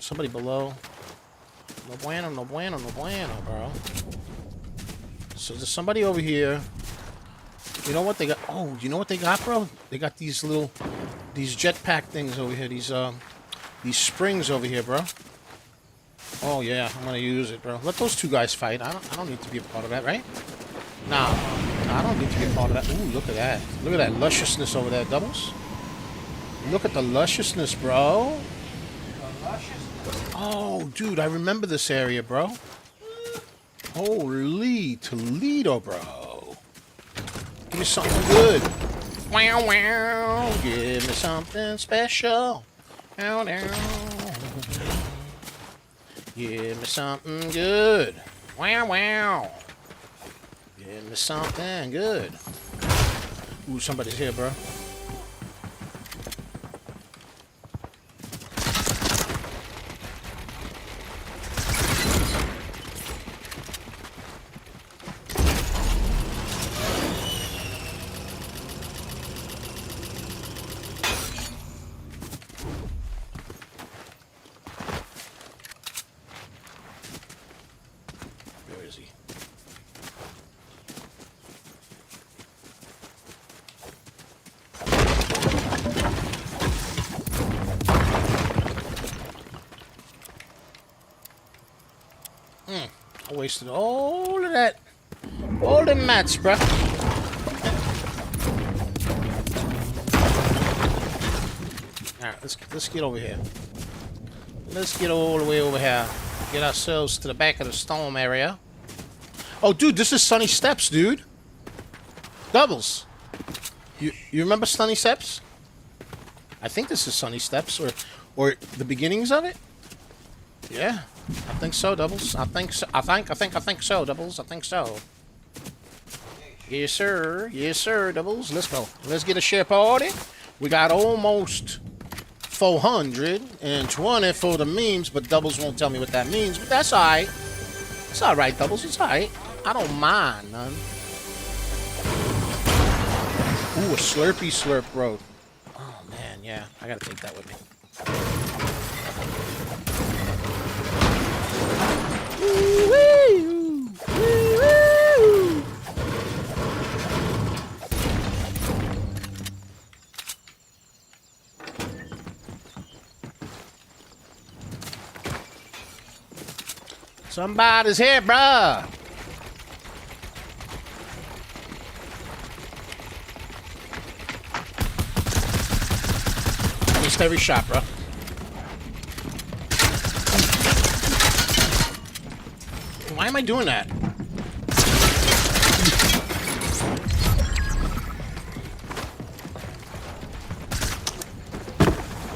Somebody below. No bueno, no bueno, no bueno, bro. So there's somebody over here. You know what they got? Oh, you know what they got, bro? They got these jetpack things over here. These springs over here, bro. Oh yeah, I'm gonna use it, bro. Let those two guys fight. I don't need to be a part of that, right? Nah, I don't need to be a part of that. Ooh, look at that. Look at that lusciousness over there, doubles. Look at the lusciousness, bro. Oh, dude, I remember this area, bro. Holy Toledo, bro. Give me something good. Wow, wow. Give me something special. Ow, ow. Give me something good. Wow, wow. Give me something good. Ooh, somebody's here, bro. Where is he? I wasted all of that. All the mats, bruh. Alright, let's get over here. Let's get all the way over here. Get ourselves to the back of the storm area. Oh, dude, this is Sunny Steps, dude. Doubles. You remember Sunny Steps? I think this is Sunny Steps, or the beginnings of it. Yeah, I think so, doubles. I think so. I think so, doubles. I think so. Yes, sir. Yes, sir, doubles. Let's go. Let's get a share party. We got almost 420 for the memes, but doubles won't tell me what that means. But that's all right. It's all right, doubles. It's all right. I don't mind none. Ooh, a Slurpee Slurp Road. Oh man, yeah. I gotta take that with me. Somebody's here, bruh. I missed every shot, bruh. Why am I doing that?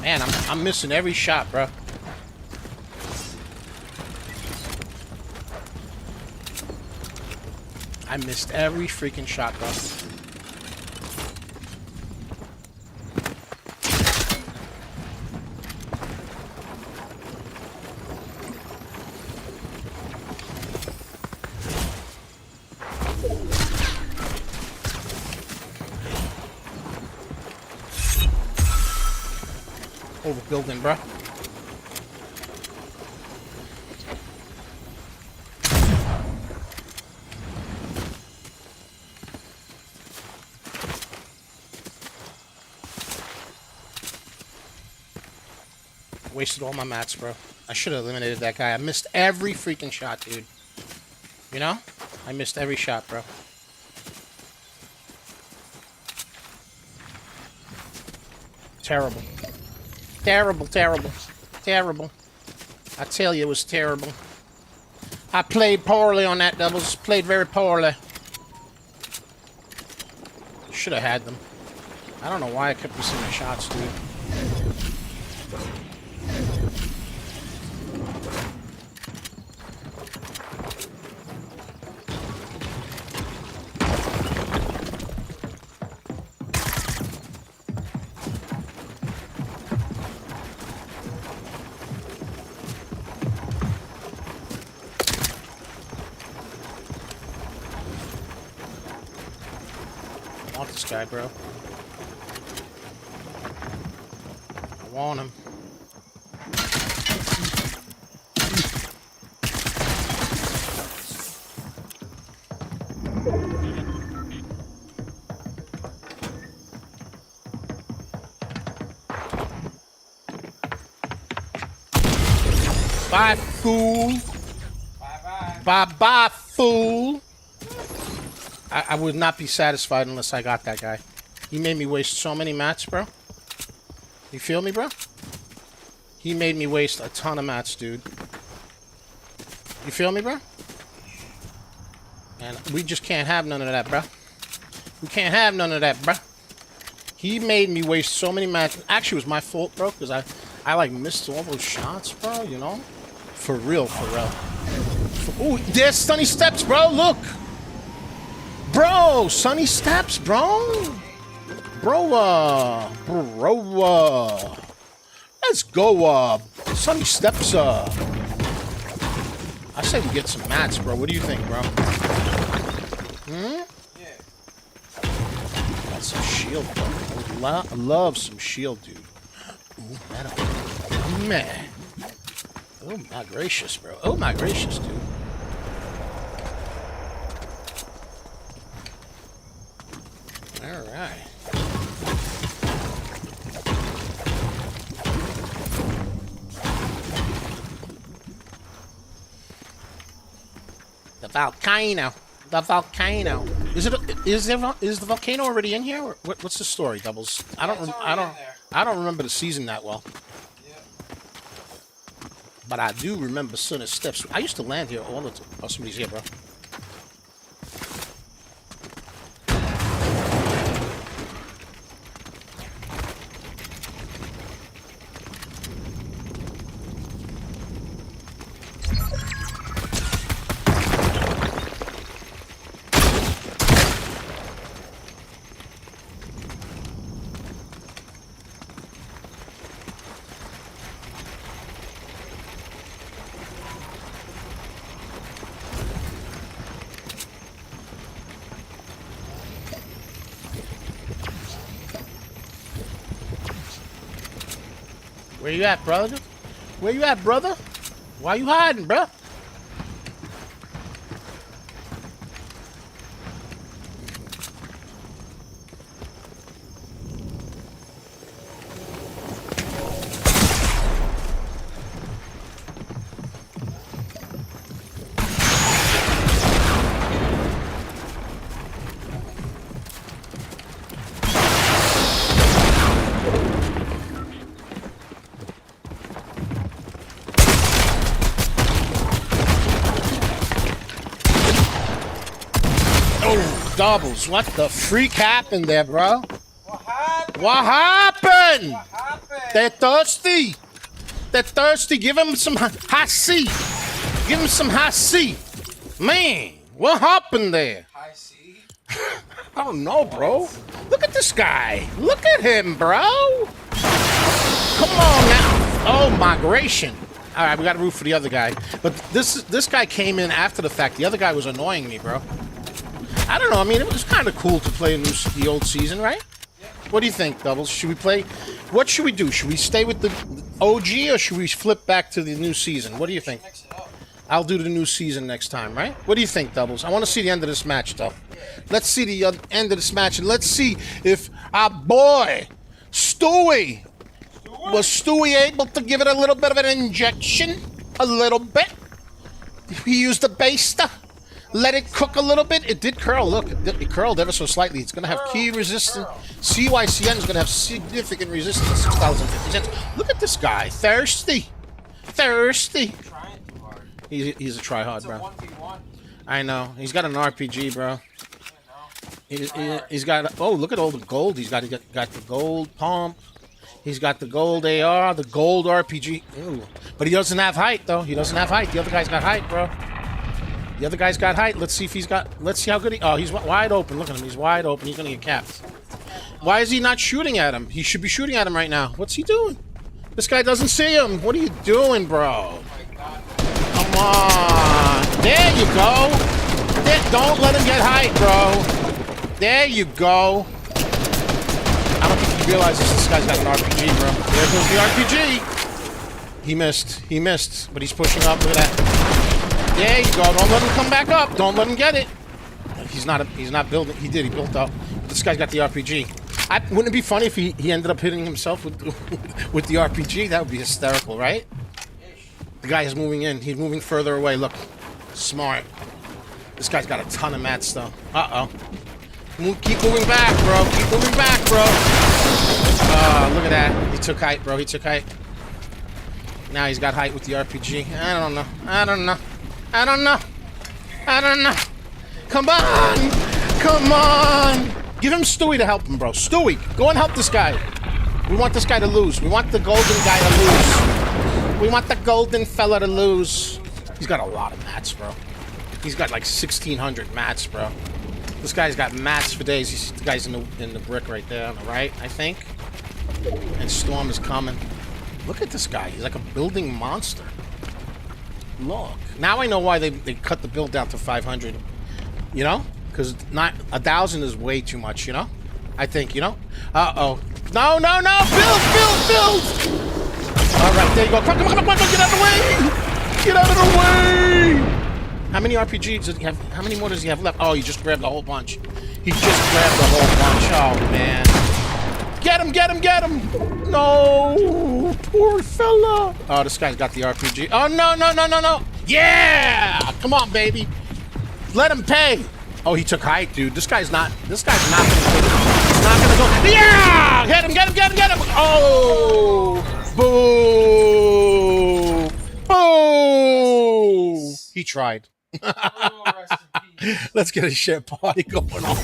Man, I'm missing every shot, bro. I missed every freaking shot, bro. Overbuilding, bruh. Wasted all my mats, bro. I should have eliminated that guy. I missed every freaking shot, dude. You know? I missed every shot, bro. Terrible. Terrible, terrible. Terrible. I tell you, it was terrible. I played poorly on that doubles. Played very poorly. Should have had them. I don't know why I kept missing my shots, dude. I want this guy, bro. I want him. Bye, fool. Bye-bye. Bye-bye, fool. I would not be satisfied unless I got that guy. He made me waste so many mats, bro. You feel me, bro? He made me waste a ton of mats, dude. You feel me, bro? And we just can't have none of that, bro. We can't have none of that, bro. He made me waste so many mats. Actually, it was my fault, bro, because I like missed all those shots, bro, you know? For real, for real. Ooh, there's Sunny Steps, bro, look! Bro, Sunny Steps, bro. Bro, let's go, Sunny Steps, I say we get some mats, bro. What do you think, bro? Hmm? Yeah. That's some shield, bro. I love some shield, dude. Ooh, metal. Oh, man. Oh, my gracious, bro. Oh, my gracious, dude. Alright. The volcano. The volcano. Is the volcano already in here? Or what's the story, Doubles? I don't remember the season that well. Yeah. But I do remember Sunny Steps. I used to land here all the time. Oh, somebody's here, bro. Where you at, brother? Where you at, brother? Why you hiding, bruh? Doubles, what the freak happened there, bro? What happened? What happened? What happened? They're thirsty. They're thirsty. Give them some hot C. Give them some hot C. Man, what happened there? I see. I don't know, bro. Look at this guy. Look at him, bro. Come on now. Oh, migration. All right, we got to root for the other guy. But this guy came in after the fact. The other guy was annoying me, bro. I don't know. I mean, it was kind of cool to play the old season, right? Yeah. What do you think, Doubles? Should we play? What should we do? Should we stay with the OG or should we flip back to the new season? What do you think? Mix it up. I'll do the new season next time, right? What do you think, Doubles? I want to see the end of this match, though. Let's see the end of this match, and let's see if our boy Stewie Was Stewie able to give it a little bit of an injection? A little bit. He used the baster. Let it cook a little bit. It did curl. Look, it curled ever so slightly. It's going to have key resistance. CYCN is going to have significant resistance at $6.50. Look at this guy. Thirsty. Thirsty. He's a tryhard, bro. I know. He's got an RPG, bro. He's got... Oh, look at all the gold. He's got the gold pump. He's got the gold AR, the gold RPG. Ooh. But he doesn't have height, though. He doesn't have height. The other guy's got height, bro. The other guy's got height. Let's see if he's got... Let's see how good he... Oh, he's wide open. Look at him. He's wide open. He's going to get capped. Why is he not shooting at him? He should be shooting at him right now. What's he doing? This guy doesn't see him. What are you doing, bro? Come on. There you go. Don't let him get height, bro. There you go. I don't think he realizes this guy's got an RPG, bro. There goes the RPG. He missed. He missed. But he's pushing up. Look at that. There you go. Don't let him come back up. Don't let him get it. He's not building. He did. He built up. This guy's got the RPG. Wouldn't it be funny if he ended up hitting himself with the RPG? That would be hysterical, right? The guy is moving in. He's moving further away. Look. Smart. This guy's got a ton of mats, though. Uh-oh. Keep moving back, bro. Keep moving back, bro. Look at that. He took height, bro. He took height. Now he's got height with the RPG. I don't know. I don't know. I don't know. I don't know. Come on. Come on. Give him Stewie to help him, bro. Stewie, go and help this guy. We want this guy to lose. We want the golden guy to lose. We want the golden fella to lose. He's got a lot of mats, bro. He's got like 1,600 mats, bro. This guy's got mats for days. The guy's in the brick right there on the right, I think. And Storm is coming. Look at this guy. He's like a building monster. Look. Now I know why they cut the build down to 500. You know? Because not 1,000 is way too much, you know? I think, you know? Uh-oh. No, no, no! Build! All right, there you go. Come on, get out of the way! Get out of the way! How many RPGs does he have? How many more does he have left? Oh, he just grabbed a whole bunch. He just grabbed a whole bunch. Oh, man. Get him, get him, get him! No! Poor fella! Oh, this guy's got the RPG. Oh, no, no, no, no, no! Yeah! Come on, baby. Let him pay. Oh, he took height, dude. This guy's not gonna go. Yeah! Get him, get him, get him, get him! Oh! Boo! Boo! He tried. Let's get a shit party going on.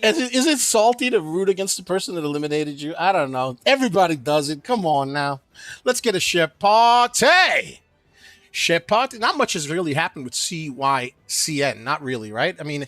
Is it salty to root against the person that eliminated you? I don't know. Everybody does it. Come on now. Let's get a shit party. Shit party. Not much has really happened with CYCN. Not really, right? I mean,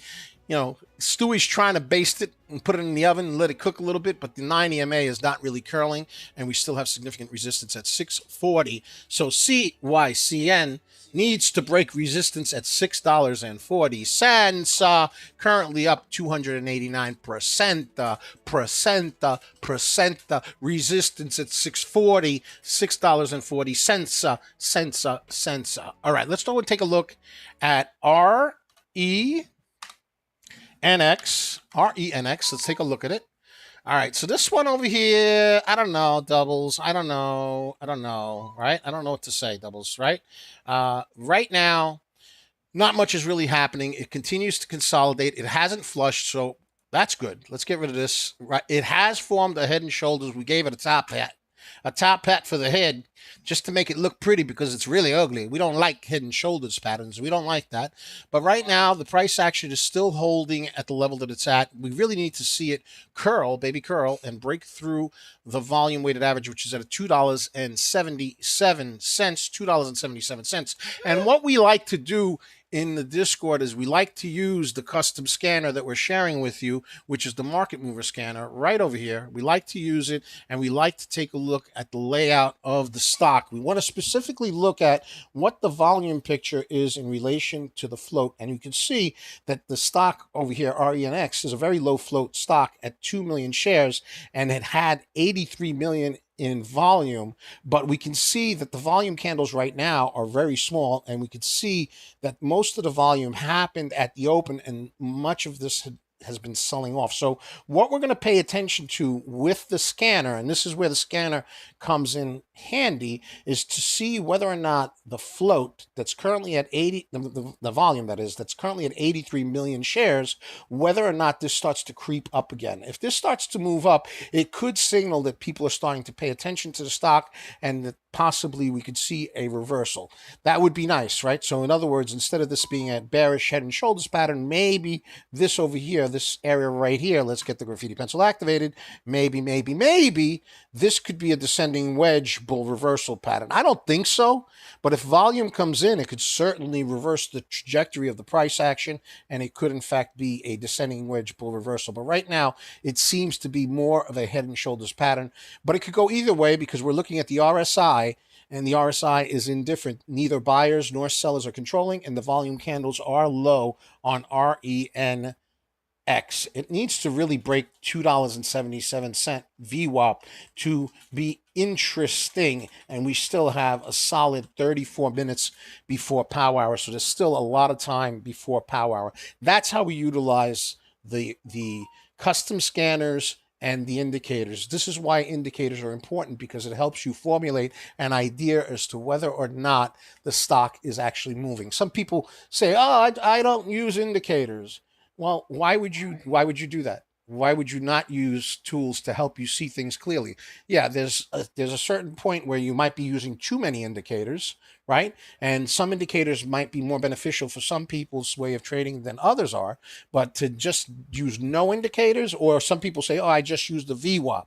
you know, Stewie's trying to baste it and put it in the oven and let it cook a little bit, but the 9 EMA is not really curling, and we still have significant resistance at 640. So CYCN needs to break resistance at $6.40. Currently up 289%. Resistance at 640, $6.40. All right, let's go and take a look at RENX. Let's take a look at it. All right, so this one over here, I don't know, doubles. I don't know, right? I don't know what to say, doubles, right? Right now, not much is really happening. It continues to consolidate. It hasn't flushed, so that's good. Let's get rid of this. Right, it has formed a head and shoulders. We gave it a top hat. A top hat for the head just to make it look pretty because it's really ugly. We don't like head and shoulders patterns. We don't like that. But right now, the price action is still holding at the level that it's at. We really need to see it curl, baby curl, and break through the volume weighted average, which is at $2.77. $2.77. And what we like to do in the Discord is we like to use the custom scanner that we're sharing with you, which is the market mover scanner right over here. We like to use it, and we like to take a look at the layout of the stock. We want to specifically look at what the volume picture is in relation to the float, and you can see that the stock over here, RENX, is a very low float stock at 2 million shares, and it had 83 million in volume, but we can see that the volume candles right now are very small, and we can see that most of the volume happened at the open, and much of this has been selling off. So what we're going to pay attention to with the scanner, and this is where the scanner comes in handy, is to see whether or not the float that's currently at 80, the volume that is, that's currently at 83 million shares, whether or not this starts to creep up again. If this starts to move up, it could signal that people are starting to pay attention to the stock and that possibly we could see a reversal. That would be nice, right? So in other words, instead of this being a bearish head and shoulders pattern, maybe this over here, this area right here, let's get the graffiti pencil activated, maybe this could be a descending wedge bull reversal pattern. I don't think so, but if volume comes in, it could certainly reverse the trajectory of the price action, and it could in fact be a descending wedge bull reversal. But right now, it seems to be more of a head and shoulders pattern, but it could go either way because we're looking at the RSI, and the RSI is indifferent. Neither buyers nor sellers are controlling, and the volume candles are low on RENX. It needs to really break $2.77 VWAP to be interesting, and we still have a solid 34 minutes before power hour, so there's still a lot of time before power hour. That's how we utilize the custom scanners and the indicators. This is why indicators are important, because it helps you formulate an idea as to whether or not the stock is actually moving. Some people say, oh, I don't use indicators. Well, why would you do that? Why would you not use tools to help you see things clearly? Yeah, there's a certain point where you might be using too many indicators, right? And some indicators might be more beneficial for some people's way of trading than others are. But to just use no indicators, or some people say, oh, I just use the VWAP.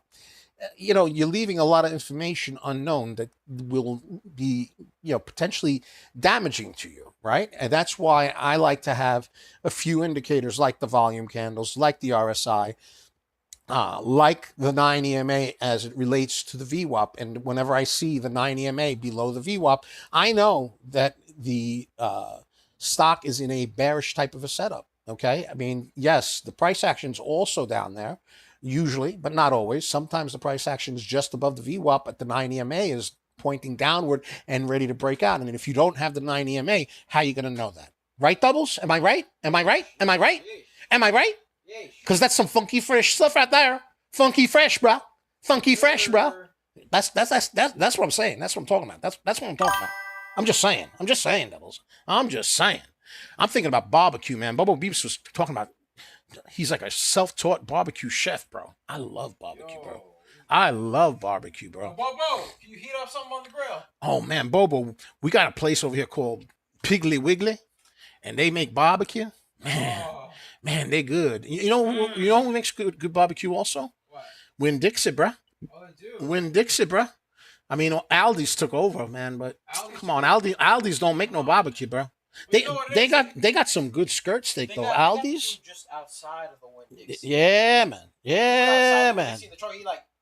You know, you're leaving a lot of information unknown that will be, potentially damaging to you, right? And that's why I like to have a few indicators like the volume candles, like the RSI, like the 9 EMA as it relates to the VWAP. And whenever I see the 9 EMA below the VWAP, I know that the stock is in a bearish type of a setup, okay? I mean, yes, the price action's also down there, usually, but not always. Sometimes the price action is just above the VWAP, but the 9 EMA is pointing downward and ready to break out. And if you don't have the 9 EMA, how are you going to know that? Right, Doubles? Am I right? Am I right? Am I right? Am I right? Because that's some funky fresh stuff right there. Funky fresh, bro. Funky fresh, bro. That's what I'm saying. That's what I'm talking about. That's what I'm talking about. I'm just saying, Doubles. I'm just saying. I'm thinking about barbecue, man. Bobo Beeps was talking about, he's like a self-taught barbecue chef, bro. I love barbecue, bro. I love barbecue, bro. Bobo, can you heat up something on the grill? Oh, man, Bobo, we got a place over here called Piggly Wiggly, and they make barbecue. Man, they good. You know who makes good barbecue also? What? Winn-Dixie, bro. Oh, they do. Winn-Dixie, bro. I mean, Aldi's took over, man, but come on, Aldi's don't make no barbecue, bro. They got some good skirt steak though. Aldi's just outside of the Winn-Dixie. Yeah, man. Yeah, man.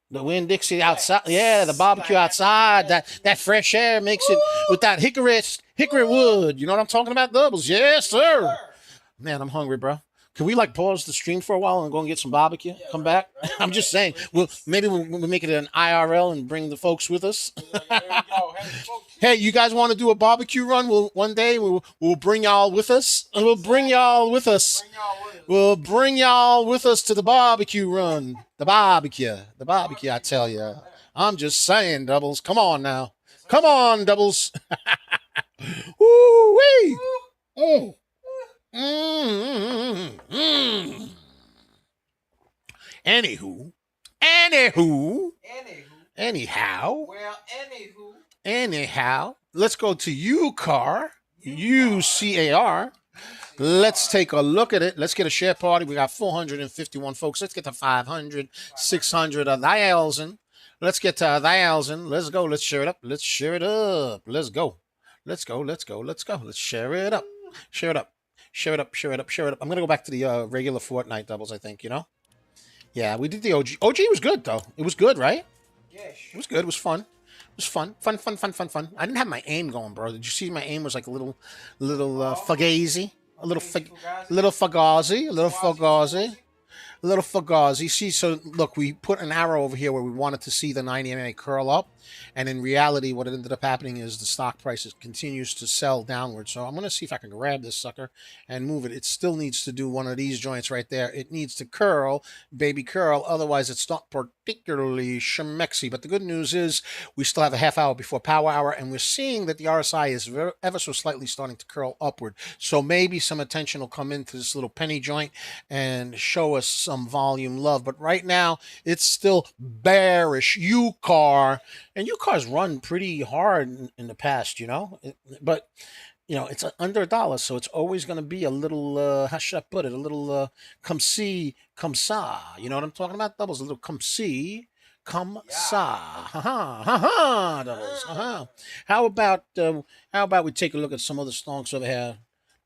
The Winn-Dixie outside. Yeah, the barbecue outside. That fresh air makes it with that hickory wood. You know what I'm talking about, Doubles? Yes, sir. Man, I'm hungry, bro. Can we pause the stream for a while and go and get some barbecue? Yeah, come back. Right, I'm just saying. Maybe we'll make it an IRL and bring the folks with us. There we go. Hey, you guys want to do a barbecue run? One day we'll bring y'all with us. We'll bring y'all with us. We'll bring y'all with us to the barbecue run. The barbecue. I tell you. I'm just saying, Doubles. Come on now. Come on, Doubles. Woo-wee. Oh. Anyhow. Anyhow, let's go to UCAR. UCAR. Let's take a look at it. Let's get a share party. We got 451 folks. Let's get to 500, 600, 1,000. Let's get to 1,000. Let's go. Let's share it up. Let's share it up. Let's go. Let's go. Let's share it up. Share it up. Share it up. I'm going to go back to the regular Fortnite doubles, I think, Yeah, we did the OG. OG was good, though. It was good, right? Yeah, sure. It was good. It was fun. It was fun. Fun. I didn't have my aim going, bro. Did you see my aim was like a little fugazi? A little fugazi. A little fugazi. See, so look, we put an arrow over here where we wanted to see the 90 MA curl up, and in reality, what ended up happening is the stock price continues to sell downward. So I'm going to see if I can grab this sucker and move it. It still needs to do one of these joints right there. It needs to curl, baby curl. Otherwise, it's not particularly schmexy. But the good news is we still have a half hour before power hour, and we're seeing that the RSI is ever so slightly starting to curl upward. So maybe some attention will come into this little penny joint and show us some volume love. But right now, it's still bearish. UCAR, and UCAR's run pretty hard in the past, you know, but you know, it's under $1, so it's always going to be a little, how should I put it? A little, come see, come sa. You know what I'm talking about? Doubles, a little come see, come sa. Ha ha, ha ha, doubles. How about we take a look at some other stocks over here?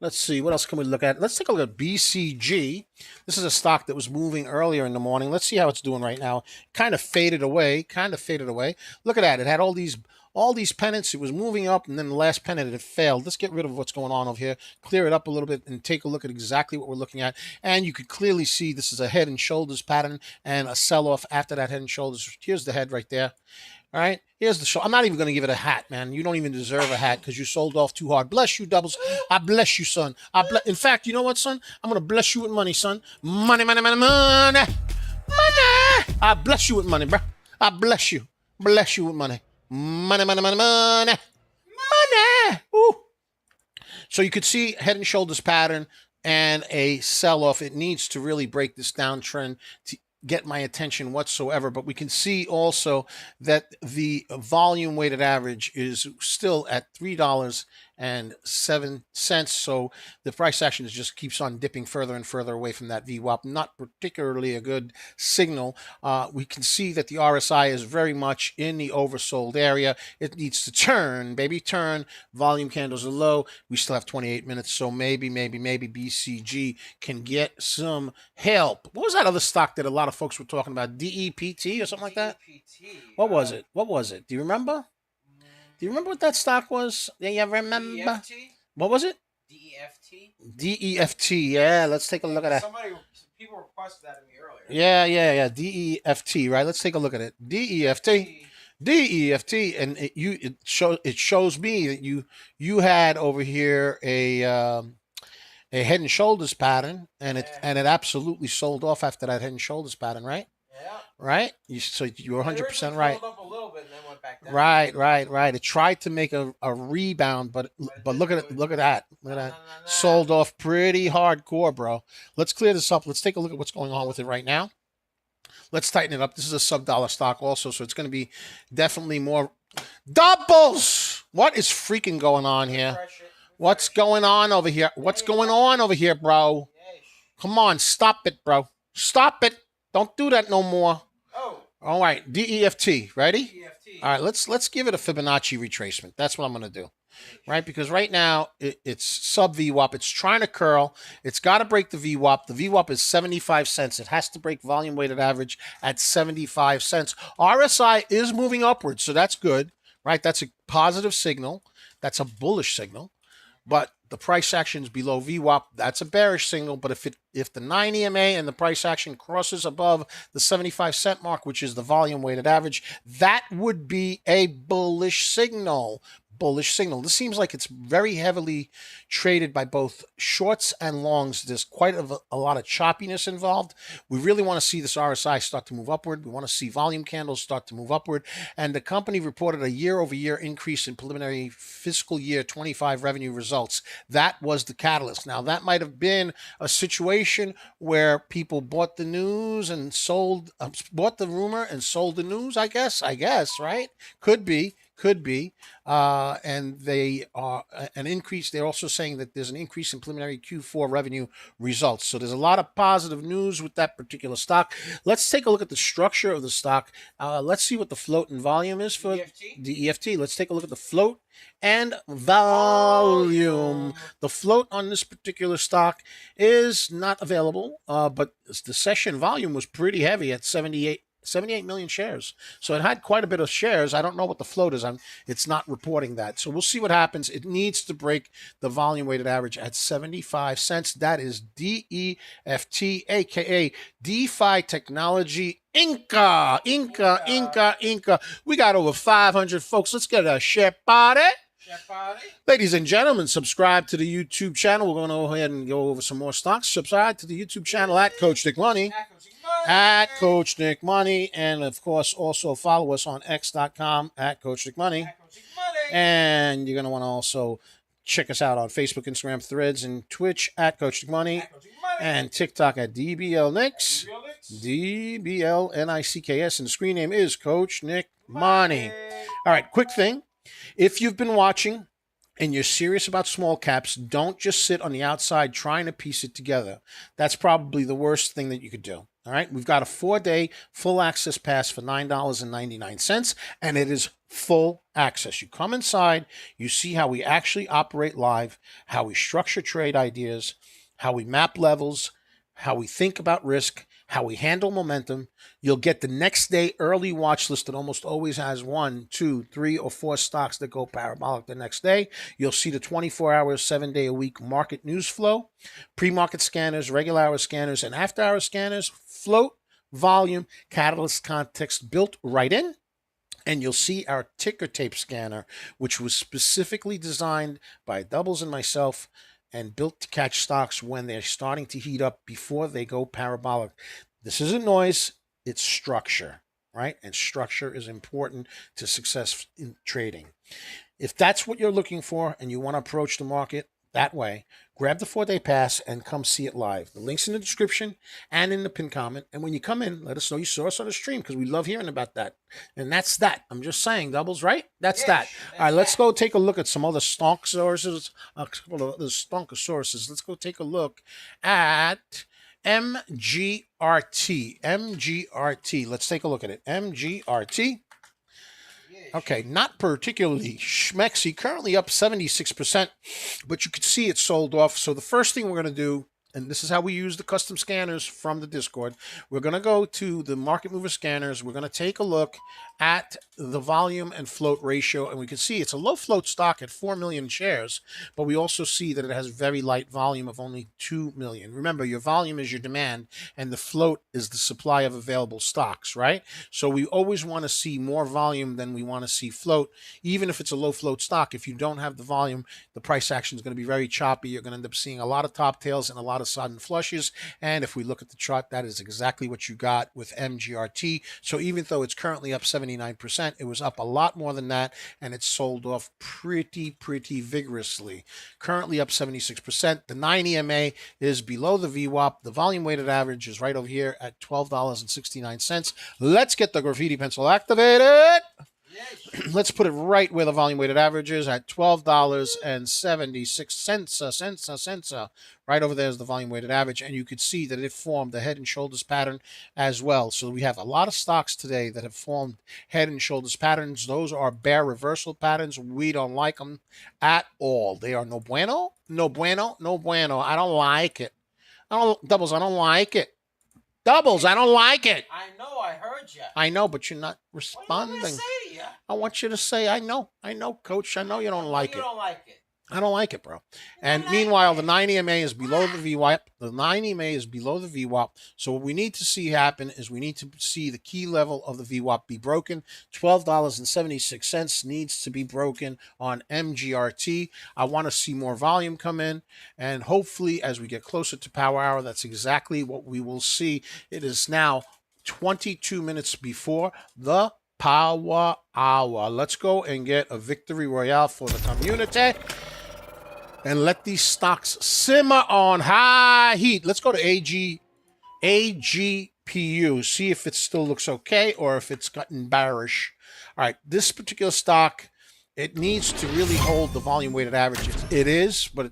Let's see, what else can we look at? Let's take a look at BCG. This is a stock that was moving earlier in the morning. Let's see how it's doing right now. Kind of faded away, Look at that. It had all these pennants. It was moving up, and then the last pennant, it failed. Let's get rid of what's going on over here, clear it up a little bit, and take a look at exactly what we're looking at. And you could clearly see this is a head and shoulders pattern and a sell-off after that head and shoulders. Here's the head right there. All right, here's the show. I'm not even going to give it a hat, man. You don't even deserve a hat because you sold off too hard. Bless you, doubles. I bless you, son. In fact, you know what, son? I'm going to bless you with money, son. Money, money, money, money. Money. I bless you with money, bro. I bless you. Bless you with money. Money, money, money, money. Money. Ooh. So you could see head and shoulders pattern and a sell-off. It needs to really break this downtrend to get my attention whatsoever, but we can see also that the volume weighted average is still at $3.07. So the price action just keeps on dipping further and further away from that VWAP. Not particularly a good signal. We can see that the RSI is very much in the oversold area. It needs to turn, baby, turn. Volume candles are low. We still have 28 minutes, so maybe BCG can get some help. What was that other stock that a lot of folks were talking about? DEPT or something like that? What was it? Do you remember? Do you remember what that stock was? Yeah, you remember? DEFT? What was it? DEFT? DEFT, yeah. Let's take a look at that. People requested that of me earlier. Yeah. DEFT, right? Let's take a look at it. DEFT, and it shows me that you had over here a head and shoulders pattern, and it absolutely sold off after that head and shoulders pattern, right? Yeah. Right? So you're 100% right. Up a little bit and then went back down. Right. It tried to make a rebound, but look at it. Look at that. Sold off pretty hardcore, bro. Let's clear this up. Let's take a look at what's going on with it right now. Let's tighten it up. This is a sub-dollar stock also, so it's going to be definitely more doubles. What is freaking going on here? What's going on over here? What's going on over here, bro? Come on, stop it, bro. Stop it. Don't do that no more. Oh. All right, DEFT. Ready? DEFT. All right, let's give it a Fibonacci retracement. That's what I'm going to do. Right? Because right now, it's sub VWAP. It's trying to curl. It's got to break the VWAP. The VWAP is 75 cents. It has to break volume weighted average at 75 cents. RSI is moving upwards, so that's good. Right? That's a positive signal. That's a bullish signal. But the price action is below VWAP. That's a bearish signal. But if the 9 EMA and the price action crosses above the 75-cent mark, which is the volume weighted average, that would be a bullish signal. This seems like it's very heavily traded by both shorts and longs. There's quite a lot of choppiness involved. We really want to see this RSI start to move upward. We want to see volume candles start to move upward. And the company reported a year-over-year increase in preliminary fiscal year 25 revenue results. That was the catalyst. Now, that might have been a situation where people bought the news and sold, bought the rumor and sold the news, I guess, right? Could be. And they are an increase. They're also saying that there's an increase in preliminary Q4 revenue results. So there's a lot of positive news with that particular stock. Let's take a look at the structure of the stock. Let's see what the float and volume is for the EFT. Let's take a look at the float and volume. The float on this particular stock is not available, but the session volume was pretty heavy at 78 78 million shares. So it had quite a bit of shares. I don't know what the float is. It's not reporting that. So we'll see what happens. It needs to break the volume weighted average at 75 cents. That is DEFT, aka DeFi Technology Inca. We got over 500 folks. Let's get a share party. Ladies and gentlemen, subscribe to the YouTube channel. We're going to go ahead and go over some more stocks. Subscribe to the YouTube channel at Coach Nick Money. At Coach Nick Money. And of course, also follow us on x.com at Coach Nick Money. And you're going to want to also check us out on Facebook, Instagram, Threads, and Twitch at Coach Nick Money. And TikTok at DBLNix. DBLNICKS. And the screen name is Coach Nick Money. All right, quick thing. If you've been watching and you're serious about small caps, don't just sit on the outside trying to piece it together. That's probably the worst thing that you could do. All right, we've got a 4-day full access pass for $9.99, and it is full access. You come inside, you see how we actually operate live, how we structure trade ideas, how we map levels, how we think about risk, how we handle momentum. You'll get the next day early watch list that almost always has 1, 2, 3, or 4 stocks that go parabolic the next day. You'll see the 24-hour, 7-day-a-week market news flow, pre-market scanners, regular hour scanners, and after-hour scanners, float, volume, catalyst context built right in. And you'll see our ticker tape scanner, which was specifically designed by Doubles and myself and built to catch stocks when they're starting to heat up before they go parabolic. This isn't noise, it's structure, right? And structure is important to success in trading. If that's what you're looking for and you want to approach the market that way, grab the 4-day pass and come see it live. The link's in the description and in the pinned comment. And when you come in, let us know you saw us on the stream because we love hearing about that. And that's that. I'm just saying, Doubles, right? That's that. All right, let's go take a look at some other stonk sources. A couple of the stonk sources. Let's go take a look at MGRT. MGRT. Let's take a look at it. MGRT. Okay, not particularly schmexy. Currently up 76%, but you can see it sold off. So the first thing we're going to do, and this is how we use the custom scanners from the Discord, we're going to go to the market mover scanners. We're going to take a look at the volume and float ratio, and we can see it's a low float stock at 4 million shares, but we also see that it has very light volume of only 2 million. Remember, your volume is your demand, and the float is the supply of available stocks, right? So we always want to see more volume than we want to see float, even if it's a low float stock. If you don't have the volume, the price action is going to be very choppy. You're going to end up seeing a lot of top tails and a lot of sudden flushes, and if we look at the chart, that is exactly what you got with MGRT. So even though it's currently up 79%, it was up a lot more than that, and it sold off pretty vigorously. Currently up 76%. The 9 EMA is below the VWAP. The volume weighted average is right over here at $12.69. Let's get the graffiti pencil activated. Let's put it right where the volume weighted average is at $12.76. Right over there is the volume weighted average, and you could see that it formed a head and shoulders pattern as well. So we have a lot of stocks today that have formed head and shoulders patterns. Those are bear reversal patterns. We don't like them at all. They are no bueno, no bueno, no bueno. I don't like it. Doubles, I don't like it. Doubles, I don't like it. I know, I heard you. I know, but you're not responding. What do you want me to say to you? I want you to say, I know, Coach. I know you don't like it. You don't like it. I don't like it, bro. And meanwhile, the 9 EMA is below the VWAP. The 9 EMA is below the VWAP. So what we need to see happen is we need to see the key level of the VWAP be broken. $12.76 needs to be broken on MGRT. I want to see more volume come in. And hopefully, as we get closer to power hour, that's exactly what we will see. It is now 22 minutes before the power hour. Let's go and get a victory royale for the community and let these stocks simmer on high heat. Let's go to AGPU, see if it still looks okay or if it's gotten bearish. All right, this particular stock, it needs to really hold the volume weighted average. It is, but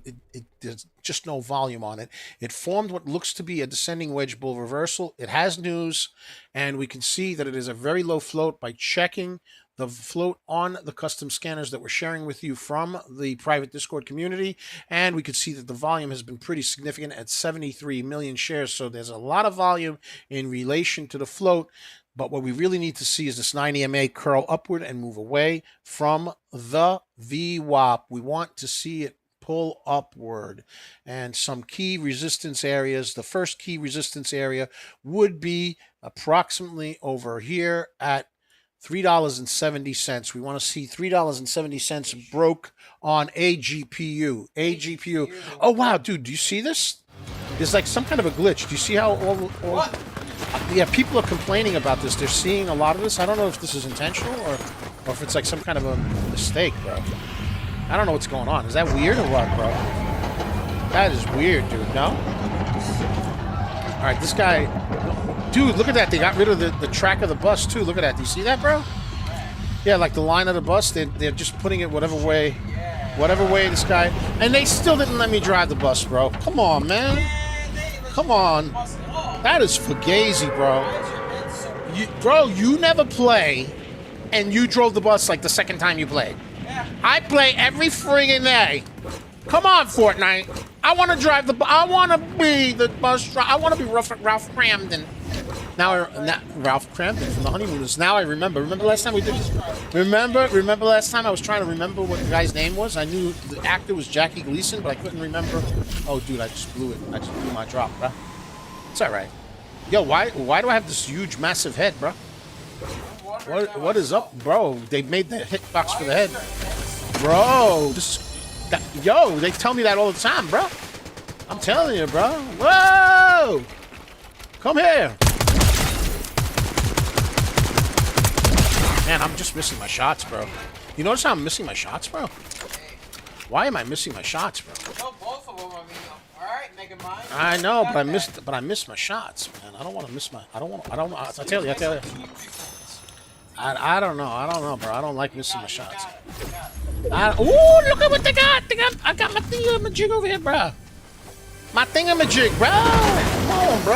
there's just no volume on it. It formed what looks to be a descending wedge bull reversal. It has news, and we can see that it is a very low float by checking the float on the custom scanners that we're sharing with you from the private Discord community. And we could see that the volume has been pretty significant at 73 million shares. So there's a lot of volume in relation to the float. But what we really need to see is this 9 EMA curl upward and move away from the VWAP. We want to see it pull upward. And some key resistance areas. The first key resistance area would be approximately over here at $3.70. We want to see $3.70 broke on AGPU. AGPU. Oh, wow, dude, do you see this? There's like some kind of a glitch. Do you see how all yeah, people are complaining about this. They're seeing a lot of this. I don't know if this is intentional or if it's like some kind of a mistake, bro. I don't know what's going on. Is that weird or what, bro? That is weird, dude. No? All right, this guy... Dude, look at that. They got rid of the track of the bus, too. Look at that. Do you see that, bro? Yeah, like the line of the bus, they're just putting it whatever way this guy... And they still didn't let me drive the bus, bro. Come on, man. Come on. That is fugazi, bro. Bro, you never play, and you drove the bus like the second time you played. I play every friggin' day. Come on, Fortnite. I want to drive the. I want to be the bus driver. I want to be Ralph Cramden. Now, Ralph Cramden from the Honeymooners. Now I remember. Remember last time we did this? Remember last time I was trying to remember what the guy's name was? I knew the actor was Jackie Gleason, but I couldn't remember. Oh, dude, I just blew it. I just blew my drop, bro. It's all right. Yo, why do I have this huge, massive head, bro? What is up, bro? They made the hitbox for the head. Bro, yo, they tell me that all the time, bro. I'm telling you, bro. Whoa! Come here. Man, I'm just missing my shots, bro. You notice how I'm missing my shots, bro? Why am I missing my shots, bro? No, both of them. I mean, all right, Mega Mind. I know, but I missed my shots, man. I don't want to miss my. I don't. I tell you. I don't know, bro. I don't like missing my shots. Ooh, look at what they got. I got my thingamajig over here, bro. My thingamajig, bro. Come on, bro.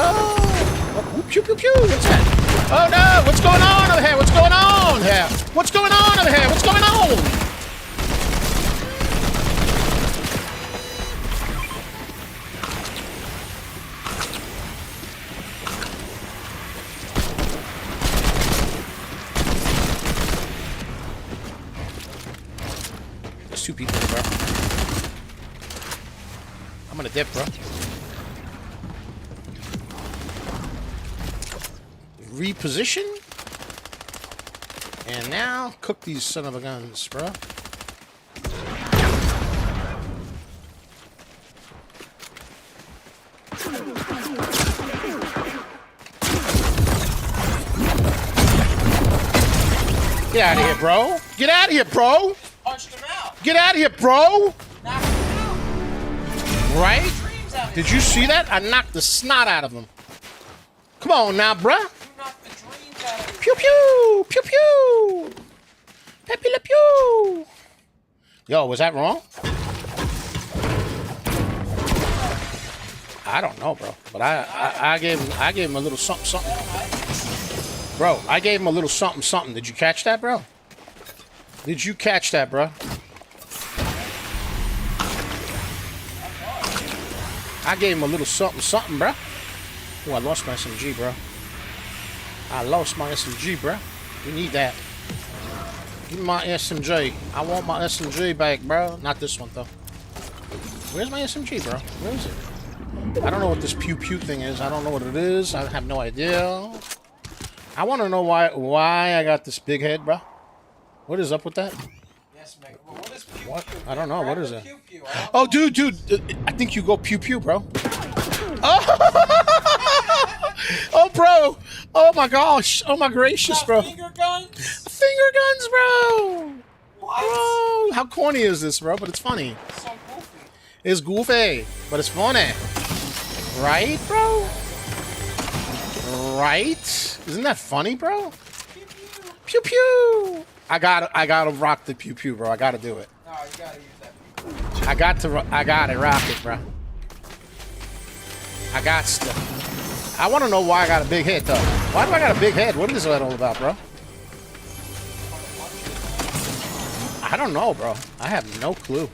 Oh, pew, pew, pew. What's that? Oh, no. What's going on over here? What's going on here? What's going on over here? What's going on? There's two people, bro. I'm gonna dip, bro. Reposition. And now cook these son of a guns, bro. Get out of here, bro. Get out of here, bro. Punched him out. Get out of here, bro. Knocked him out. Right? Did you see that? I knocked the snot out of him. Come on now, bruh. You knocked the dreams out of him. Pew pew! Pew pew! Pepe le pew! Yo, was that wrong? I don't know, bro. But I gave him a little something. Bro, I gave him a little something. Did you catch that, bro? Did you catch that, bro? I gave him a little something, bro. Oh, I lost my SMG, bro. I lost my SMG, bro. You need that. Give me my SMG. I want my SMG back, bro. Not this one, though. Where's my SMG, bro? Where is it? I don't know what this pew-pew thing is. I don't know what it is. I have no idea. I want to know why I got this big head, bro. What is up with that? Yes, Mega. Well, what is pew What? pew? I don't know. What is it? Pew pew. Oh, dude. I think you go pew-pew, bro. Oh! Oh, bro. Oh, my gosh. Oh, my gracious, bro. Finger guns? Finger guns, bro. What? Bro, how corny is this, bro? But it's funny. It's so goofy. It's goofy, but it's funny. Right, bro? Right? Isn't that funny, bro? Pew pew. Pew pew. I gotta rock the pew pew, bro. I gotta do it. No, you gotta use that pew pew. I gotta rock it, bro. I got stuff. I want to know why I got a big head, though. Why do I got a big head? What is that all about, bro? I don't know, bro. I have no clue.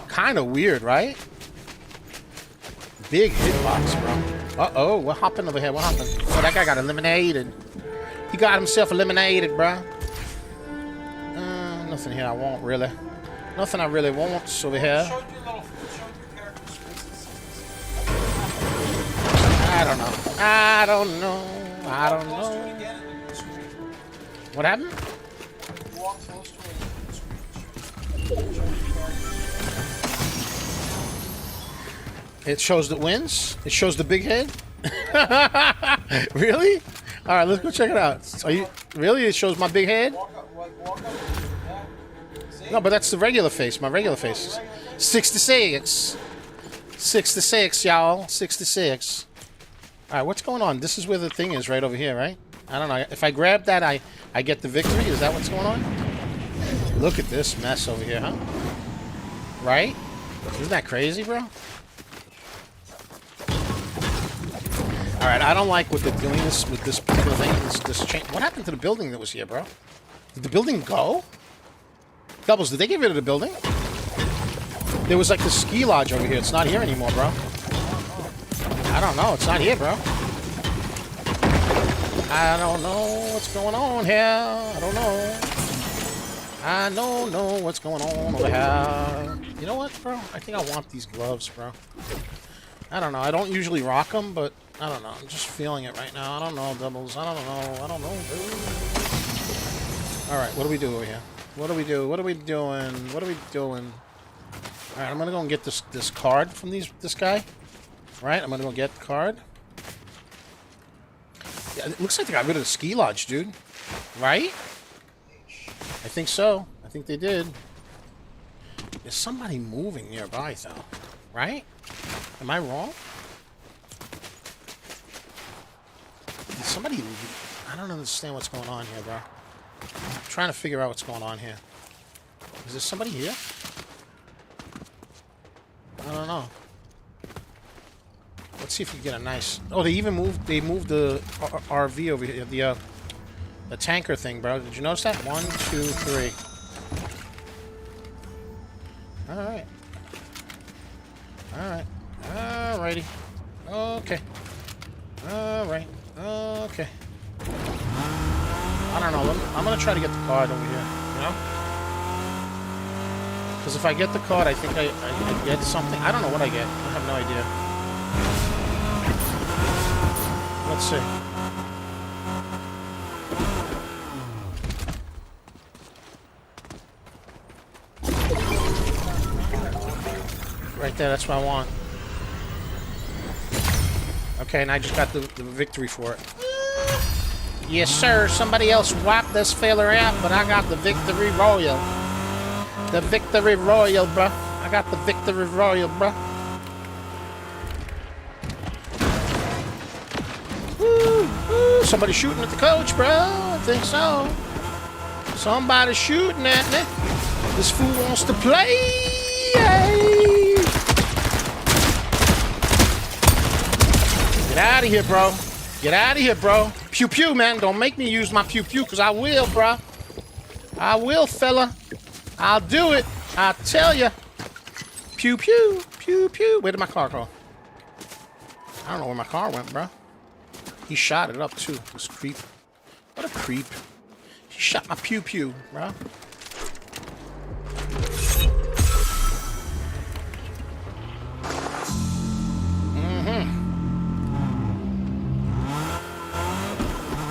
Kind of weird, right? Big hitbox, bro. Uh-oh. What happened over here? What happened? Oh, that guy got eliminated. He got himself eliminated, bruh. Nothing here I want, really. Nothing I really want over here. I don't know. I don't know. I don't know. What happened? It shows the wins. It shows the big head. Really? All right, let's go check it out. Are you really? It shows my big head. No, but that's the regular face. My regular face. 66. 66, y'all. 66. All right, what's going on? This is where the thing is, right over here, right? I don't know. If I grab that, I get the victory. Is that what's going on? Look at this mess over here, huh? Right? Isn't that crazy, bro? All right, I don't like what they're doing with this particular thing. This chain. What happened to the building that was here, bro? Did the building go? Doubles, did they get rid of the building? There was like the ski lodge over here. It's not here anymore, bro. I don't know. It's not here, bro. I don't know what's going on here. I don't know. I don't know what's going on over here. You know what, bro? I think I want these gloves, bro. I don't know. I don't usually rock them, but I don't know. I'm just feeling it right now. I don't know, Doubles. I don't know. I don't know, dude. All right, what do we do over here? What do we do? What are we doing? What are we doing? All right, I'm gonna go and get this card from this guy. Right, I'm gonna go get the card. Yeah, it looks like they got rid of the ski lodge, dude. Right? I think so. I think they did. There's somebody moving nearby, though. Right? Am I wrong? Did somebody... I don't understand what's going on here, bro. I'm trying to figure out what's going on here. Is there somebody here? I don't know. Let's see if we can get a nice... Oh, they moved the RV over here, the tanker thing, bro. Did you notice that? 1, 2, 3. Alright. Alright. Alrighty. Okay. Alright. Okay. I don't know. I'm gonna try to get the card over here, you know? Because if I get the card, I think I get something. I don't know what I get. I have no idea. Let's see. Right there, that's what I want. Okay, and I just got the victory for it. Yes, sir. Somebody else wiped this fella out, but I got the victory royal. The victory royal, bruh. I got the victory royal, bruh. Woo, woo. Somebody shooting at the coach, bro. I think so. Somebody shooting at me. This fool wants to play. Get out of here, bro. Get out of here, bro. Pew pew, man. Don't make me use my pew pew, because I will, bro. I will, fella. I'll do it. I tell ya. Pew pew. Pew pew. Where did my car go? I don't know where my car went, bro. He shot it up, too. This creep. What a creep. He shot my pew pew, bro.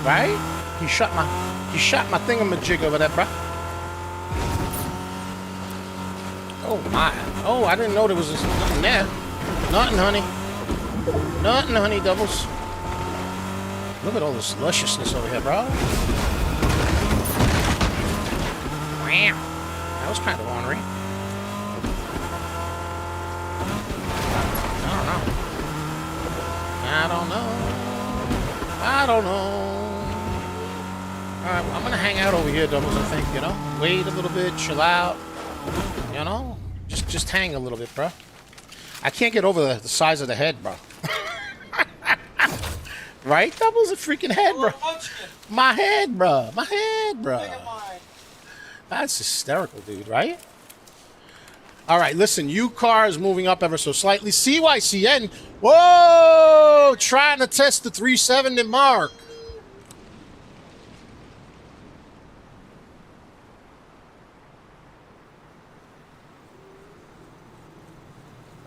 Right? He shot my thingamajig over there, bruh. Oh my. Oh, I didn't know there was nothing there. Nothing, honey. Nothing, honey, Doubles. Look at all this lusciousness over here, bro. Wow. That was kind of ornery. I don't know. I don't know. Alright, I'm gonna hang out over here, Doubles, I think, you know? Wait a little bit, chill out. You know? Just hang a little bit, bro. I can't get over the size of the head, bro. Right? Doubles a freaking head, bro. My head, bro. My head, bro. That's hysterical, dude, right? Alright, listen, U-Car is moving up ever so slightly. CYCN, whoa! Trying to test the 370 mark.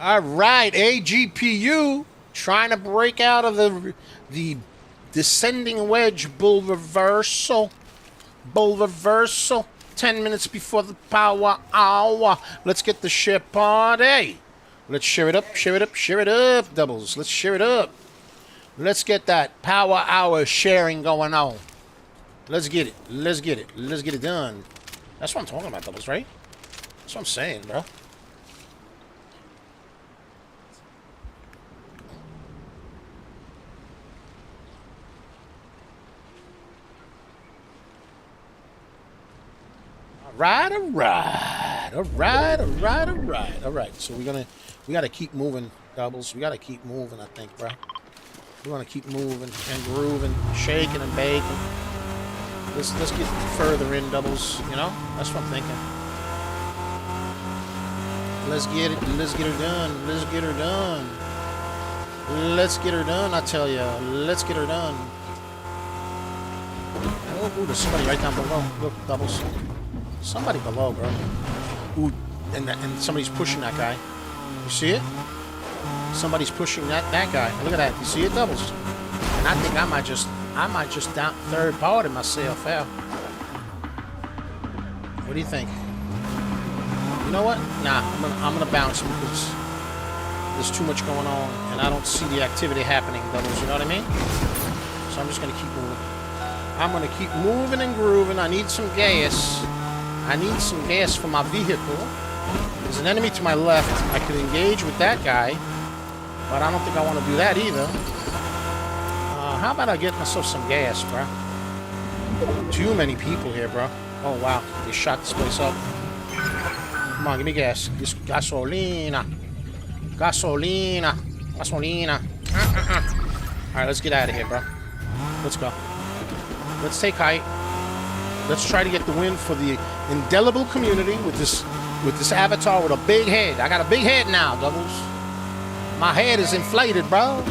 All right, AGPU trying to break out of the descending wedge bull reversal. Bull reversal. 10 minutes before the power hour. Let's get the share party. Let's share it up, share it up, share it up, doubles. Let's share it up. Let's get that power hour sharing going on. Let's get it. Let's get it. Let's get it done. That's what I'm talking about, doubles, right? That's what I'm saying, bro. Alright, alright, alright, alright, alright, alright. So we gotta keep moving, doubles. We gotta keep moving, I think, bro. We wanna keep moving and grooving, shaking and baking. Let's get further in, doubles, you know? That's what I'm thinking. Let's get it, let's get her done, let's get her done. Let's get her done, I tell ya. Let's get her done. Oh, ooh, there's somebody right down below. Look, doubles. Somebody below, bro. Ooh, and somebody's pushing that guy. You see it? Somebody's pushing that guy. Look at that. You see it, doubles? And I think I might just down third party myself out. What do you think? You know what? Nah, I'm gonna bounce because there's too much going on, and I don't see the activity happening, doubles. You know what I mean? So I'm just gonna keep moving. I'm gonna keep moving and grooving. I need some gas. I need some gas for my vehicle. There's an enemy to my left. I could engage with that guy, but I don't think I want to do that either. How about I get myself some gas, bro? Too many people here, bro. Oh, wow. They shot this place up. Come on, give me gas. This gasolina. Gasolina. Gasolina. All right, let's get out of here, bro. Let's go. Let's take height. Let's try to get the win for the indelible community with this avatar with a big head. I got a big head now, doubles. My head is inflated, bro.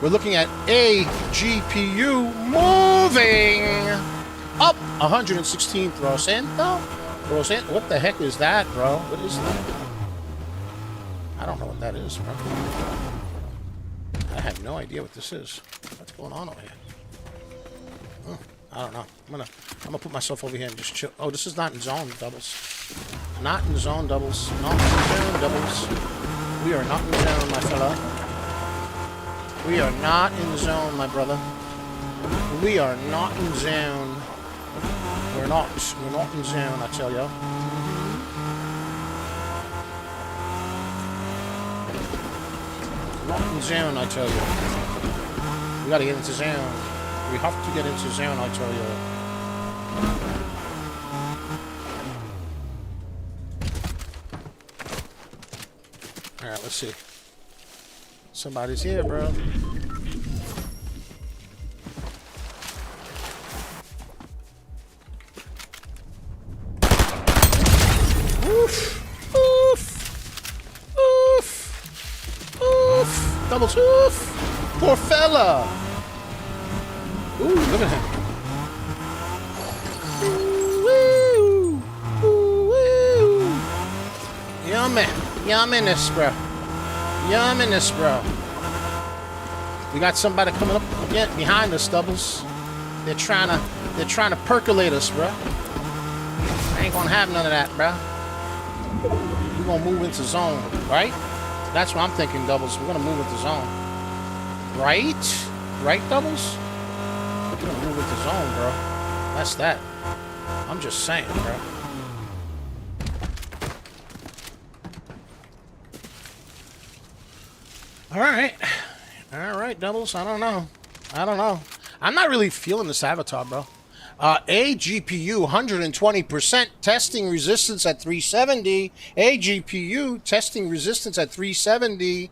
We're looking at AGPU moving up 116%. What the heck is that, bro? What is that? I don't know what that is, bro. I have no idea what this is. What's going on over here? I don't know. I'm gonna put myself over here and just chill. Oh, this is not in zone, doubles. Not in zone, doubles. Not in zone, doubles. We are not in zone, my fella. We are not in zone, my brother. We are not in zone. We're not in zone, I tell you. Not in zone, I tell you. We gotta get into zone. We have to get into zone, I tell you. Alright, let's see. Somebody's here, bro. Oof! Oof! Oof! Oof! Doubles oof! Poor fella! Ooh, look at him. Ooh, ooh, ooh. Yummy. Yumminess, bro. Yumminess, bro. We got somebody coming up again behind us, doubles. They're trying to percolate us, bro. I ain't gonna have none of that, bro. We're gonna move into zone, right? That's what I'm thinking, doubles. We're gonna move into zone. Right? Right, doubles? We're gonna move into zone, bro. That's that. I'm just saying, bro. All right, doubles. I don't know. I'm not really feeling this avatar, bro. AGPU 120% testing resistance at 370. AGPU testing resistance at 370.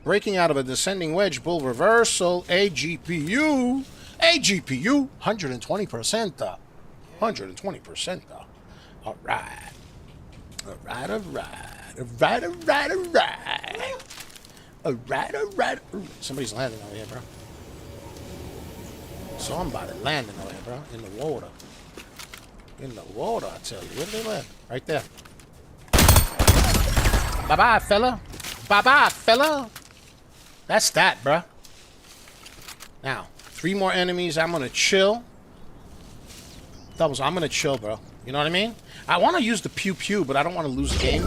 Breaking out of a descending wedge bull reversal. AGPU 120%. 120%. All right. Alright. Somebody's landing over here, bro. Somebody landing over here, bro. In the water. In the water, I tell you. Where did they land? Right there. Bye-bye, fella. Bye-bye, fella. That's that, bruh. Now, 3 more enemies. I'm gonna chill. Doubles, I'm gonna chill, bro. You know what I mean? I want to use the pew-pew, but I don't want to lose the game.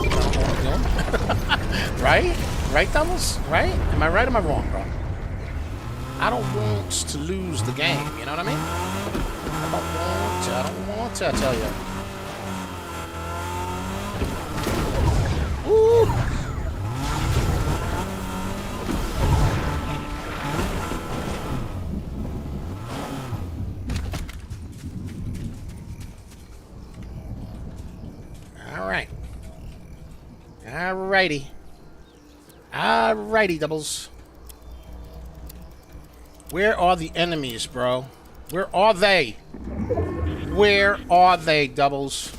Right? Right, Doubles? Right? Am I right or am I wrong, bro? I don't want to lose the game. You know what I mean? I don't want to, I tell you. Ooh! Alright. Alrighty. Alrighty, Doubles. Where are the enemies, bro? Where are they? Where are they, Doubles?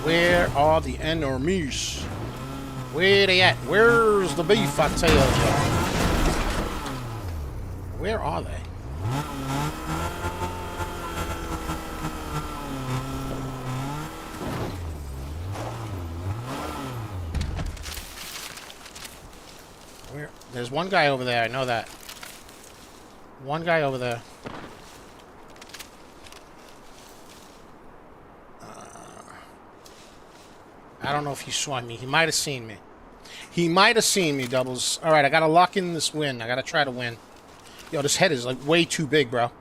Where are the enemies? Where they at? Where's the beef, I tell you? Where are they? Where? There's one guy over there, I know that. One guy over there. I don't know if he saw me. He might have seen me. He might have seen me, Doubles. Alright, I gotta lock in this win. I gotta try to win. Yo, this head is like way too big, bro.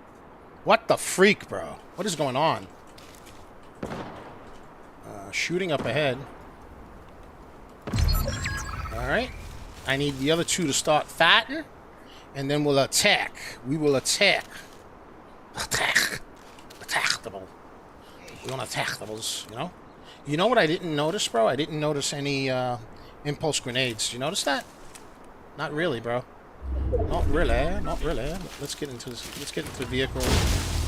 What the freak, bro? What is going on? Shooting up ahead. Alright. I need the other 2 to start fighting. And then we'll attack. We will attack. Attack. Attack, Double. We want to attack, Doubles, you know? You know what I didn't notice, bro? I didn't notice any impulse grenades. Did you notice that? Not really, bro. Not really. Not really. Let's get into this. Let's get into the vehicle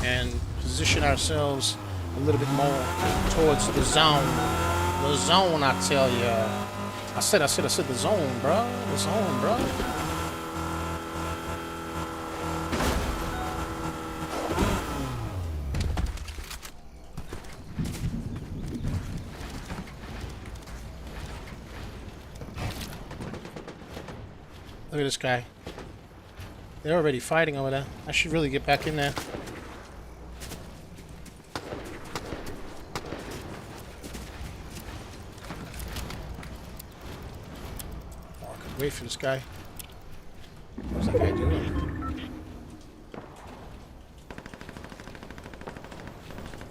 and position ourselves a little bit more towards the zone. The zone, I tell you. I said the zone, bro. The zone, bro. Look at this guy. They're already fighting over there. I should really get back in there. Oh, I could wait for this guy. What's that guy doing?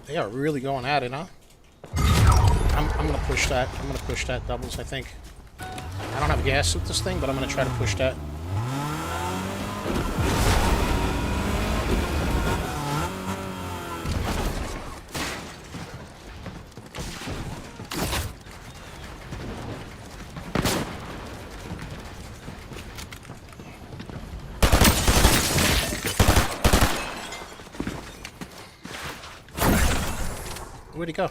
They are really going at it, huh? I'm gonna push that. I'm gonna push that, Doubles, I think. I don't have gas with this thing, but I'm going to try to push that. Where'd he go?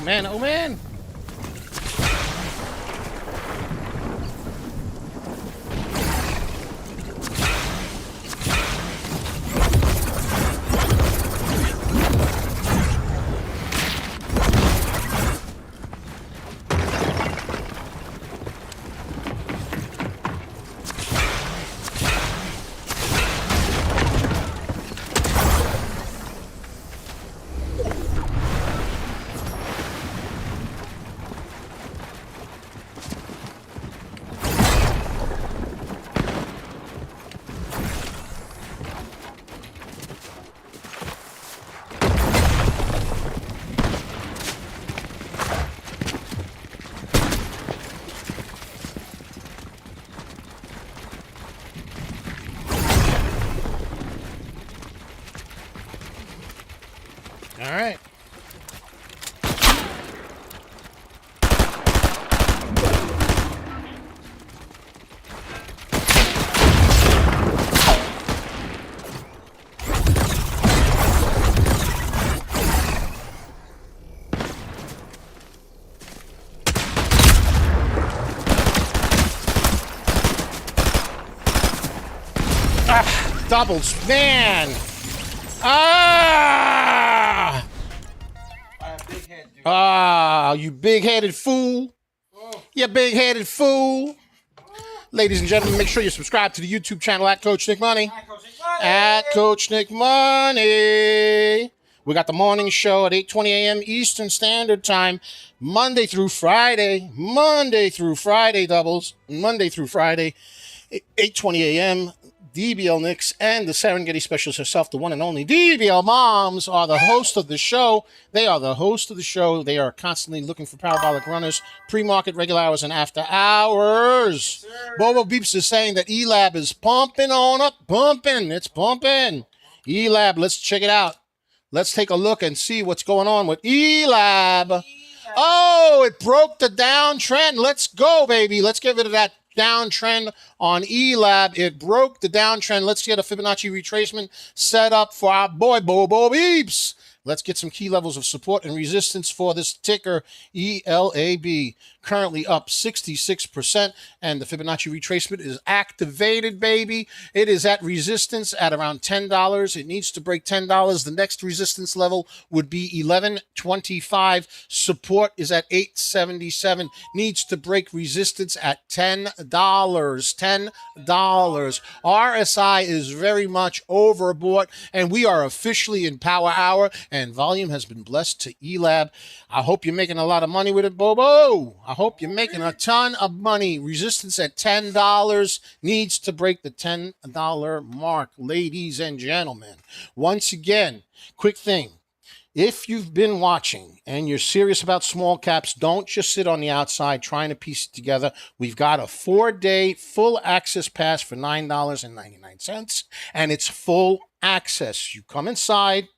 Man, oh man! Doubles, man. Ah! Big head, dude. Ah, you big-headed fool. Oh. You big-headed fool. Ladies and gentlemen, make sure you subscribe to the YouTube channel at Coach Nick Money. At Coach Nick Money. We got the morning show at 8:20 a.m. Eastern Standard Time, Monday through Friday. Monday through Friday, doubles. Monday through Friday, 8:20 a.m. DBL Nicks and the Serengeti Specialist herself, the one and only DBL Moms, are the host of the show. They are the host of the show. They are constantly looking for parabolic runners, pre-market, regular hours, and after hours. Yes, Bobo Beeps is saying that ELAB is pumping on up. Pumping. It's pumping. ELAB, let's check it out. Let's take a look and see what's going on with ELAB. Oh, it broke the downtrend. Let's go, baby. Let's get rid of that downtrend on ELAB. It broke the downtrend. Let's get a Fibonacci retracement set up for our boy Bobo Beeps. Let's get some key levels of support and resistance for this ticker, ELAB. Currently up 66%, and the Fibonacci retracement is activated, baby. It is at resistance at around $10. It needs to break $10. The next resistance level would be $11.25. Support is at $8.77. Needs to break resistance at $10. $10. RSI is very much overbought, and we are officially in power hour, and volume has been blessed to ELAB. I hope you're making a lot of money with it, Bobo. I hope you're making a ton of money. Resistance at $10 needs to break the $10 mark, ladies and gentlemen. Once again, quick thing. If you've been watching and you're serious about small caps, don't just sit on the outside trying to piece it together. We've got a 4-day full access pass for $9.99, and it's full access. You come inside.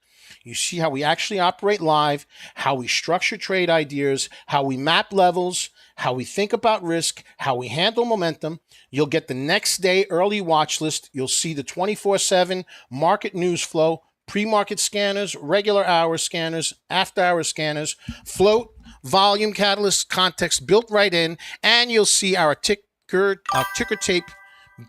You see how we actually operate live, how we structure trade ideas, how we map levels, how we think about risk, how we handle momentum. You'll get the next day early watch list. You'll see the 24/7 market news flow, pre-market scanners, regular hour scanners, after-hour scanners, float, volume, catalyst, context built right in, and you'll see our ticker tape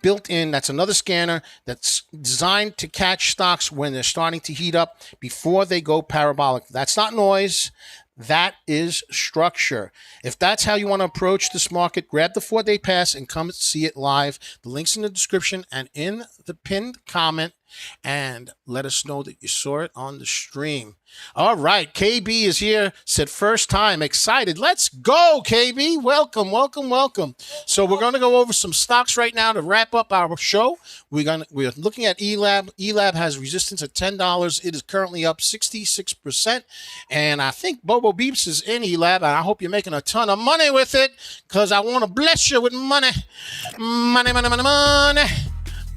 built in. That's another scanner that's designed to catch stocks when they're starting to heat up before they go parabolic. That's not noise. That is structure. If that's how you want to approach this market, grab the 4-day pass and come see it live. The link's in the description and in the pinned comment, and let us know that you saw it on the stream. All right, KB is here, said first time, excited. Let's go, KB. Welcome, welcome, welcome. So we're going to go over some stocks right now to wrap up our show. We're looking at ELAB. ELAB has resistance at $10. It is currently up 66%, and I think Bobo Beeps is in ELAB, and I hope you're making a ton of money with it, because I want to bless you with money. Money, money, money, money.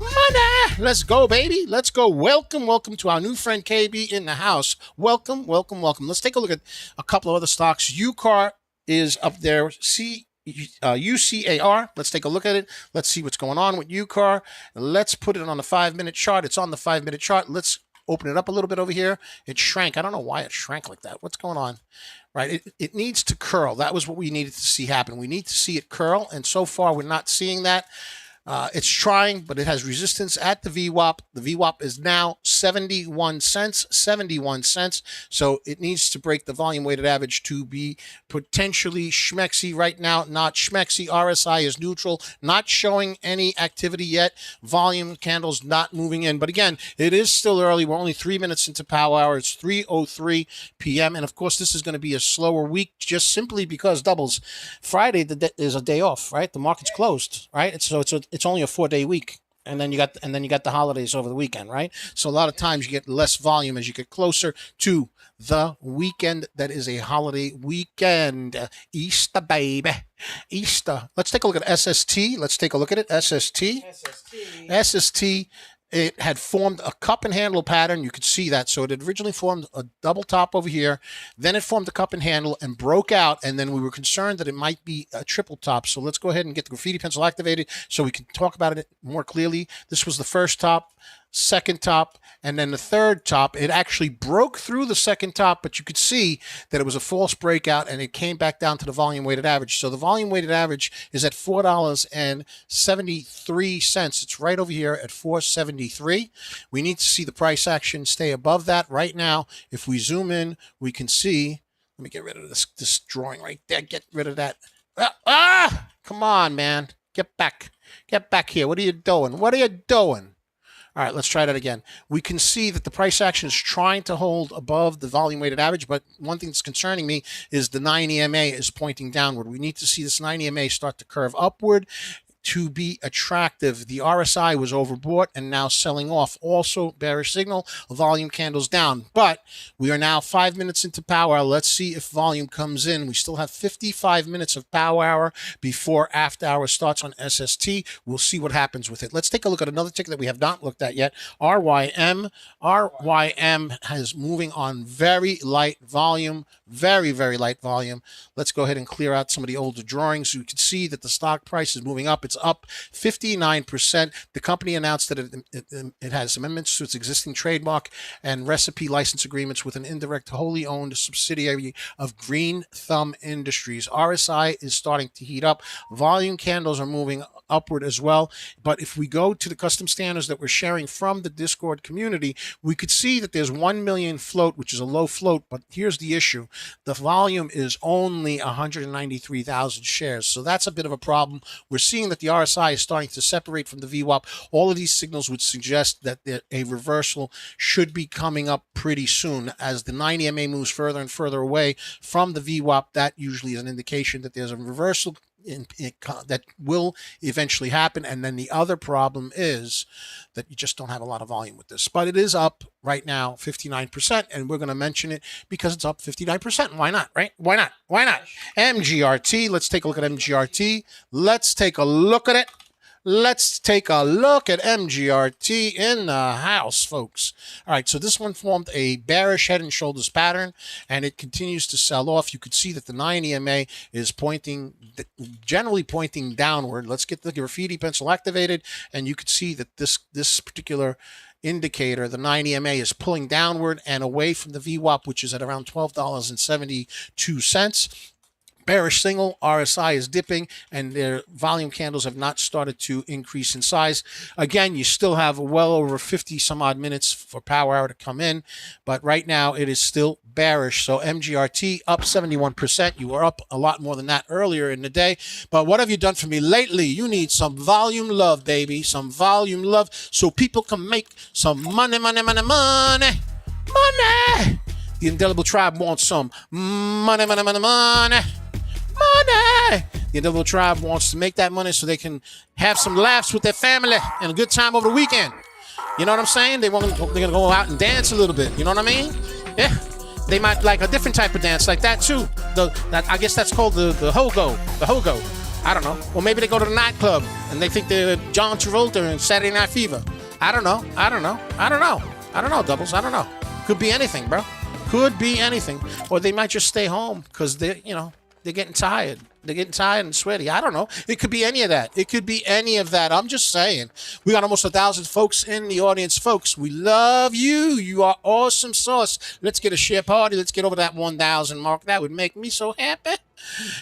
Money. Let's go, baby. Let's go. Welcome, welcome to our new friend KB in the house. Welcome, welcome, welcome. Let's take a look at a couple of other stocks. UCAR is up there. UCAR. Let's take a look at it. Let's see what's going on with UCAR. Let's put it on the 5-minute chart. It's on the 5-minute chart. Let's open it up a little bit over here. It shrank. I don't know why it shrank like that. What's going on? Right. It needs to curl. That was what we needed to see happen. We need to see it curl, and so far we're not seeing that. It's trying, but it has resistance at the VWAP. The VWAP is now 71 cents, 71 cents. So it needs to break the volume weighted average to be potentially schmexy. Right now, not schmexy. RSI is neutral, not showing any activity yet. Volume candles not moving in. But again, it is still early. We're only 3 minutes into power hour. It's 3:03 p.m. And of course, this is going to be a slower week just simply because doubles. Friday is a day off, right? The market's closed, right? It's only a 4-day week, and then you got the holidays over the weekend, right? So a lot of times you get less volume as you get closer to the weekend. That is a holiday weekend. Easter, baby. Easter. Let's take a look at SST. Let's take a look at it. SST. It had formed a cup and handle pattern. You could see that. So it had originally formed a double top over here. Then it formed a cup and handle and broke out. And then we were concerned that it might be a triple top. So let's go ahead and get the graffiti pencil activated so we can talk about it more clearly. This was the first top, second top, and then the third top. It actually broke through the second top, but you could see that it was a false breakout, and it came back down to the volume weighted average. So the volume weighted average is at $4.73. It's right over here at $4.73. We need to see the price action stay above that. Right now, if we zoom in, we can see. Let me get rid of this drawing right there. Get rid of that. Come on, man. Get back. Get back here. What are you doing? What are you doing? All right, let's try that again. We can see that the price action is trying to hold above the volume weighted average, but one thing that's concerning me is the 9 EMA is pointing downward. We need to see this 9 EMA start to curve upward to be attractive. The RSI was overbought and now selling off. Also, bearish signal, volume candles down. But we are now 5 minutes into power hour. Let's see if volume comes in. We still have 55 minutes of power hour before after hour starts on SST. We'll see what happens with it. Let's take a look at another ticker that we have not looked at yet. RYM. RYM is moving on very light volume. Very, very light volume. Let's go ahead and clear out some of the older drawings so you can see that the stock price is moving up. It's up 59%. The company announced that it has amendments to its existing trademark and recipe license agreements with an indirect wholly owned subsidiary of Green Thumb Industries. RSI is starting to heat up. Volume candles are moving upward as well. But if we go to the custom standards that we're sharing from the Discord community, we could see that there's 1 million float, which is a low float. But here's the issue. The volume is only 193,000 shares. So that's a bit of a problem. We're seeing that the RSI is starting to separate from the VWAP. All of these signals would suggest that a reversal should be coming up pretty soon. As the 9 EMA moves further and further away from the VWAP, that usually is an indication that there's a reversal that will eventually happen. And then the other problem is that you just don't have a lot of volume with this. But it is up right now 59%, and we're going to mention it because it's up 59%. Why not, right? Why not? Why not? MGRT. Let's take a look at MGRT. Let's take a look at it. Let's take a look at MGRT in the house, folks. All right, so this one formed a bearish head and shoulders pattern, and it continues to sell off. You could see that the 9 EMA is generally pointing downward. Let's get the graffiti pencil activated, and you could see that this particular indicator, the 9 EMA, is pulling downward and away from the VWAP, which is at around $12.72. Bearish signal, RSI is dipping, and their volume candles have not started to increase in size. Again, you still have well over 50 some odd minutes for power hour to come in, but right now it is still bearish. So MGRT up 71%. You were up a lot more than that earlier in the day. But what have you done for me lately? You need some volume love, baby. Some volume love so people can make some money, money, money, money, money. The Indelible Tribe wants some money, money, money, money. Money! The Indelible Tribe wants to make that money so they can have some laughs with their family and a good time over the weekend. You know what I'm saying? They're going to go out and dance a little bit. You know what I mean? Yeah. They might like a different type of dance like that too. I guess that's called the hogo. The hogo. I don't know. Or maybe they go to the nightclub and they think they're John Travolta in Saturday Night Fever. I don't know. I don't know, Doubles. I don't know. Could be anything, bro. Could be anything. Or they might just stay home because they're getting tired. They're getting tired and sweaty. I don't know. It could be any of that. It could be any of that. I'm just saying. We got almost 1,000 folks in the audience. Folks, we love you. You are awesome sauce. Let's get a share party. Let's get over that 1,000 mark. That would make me so happy.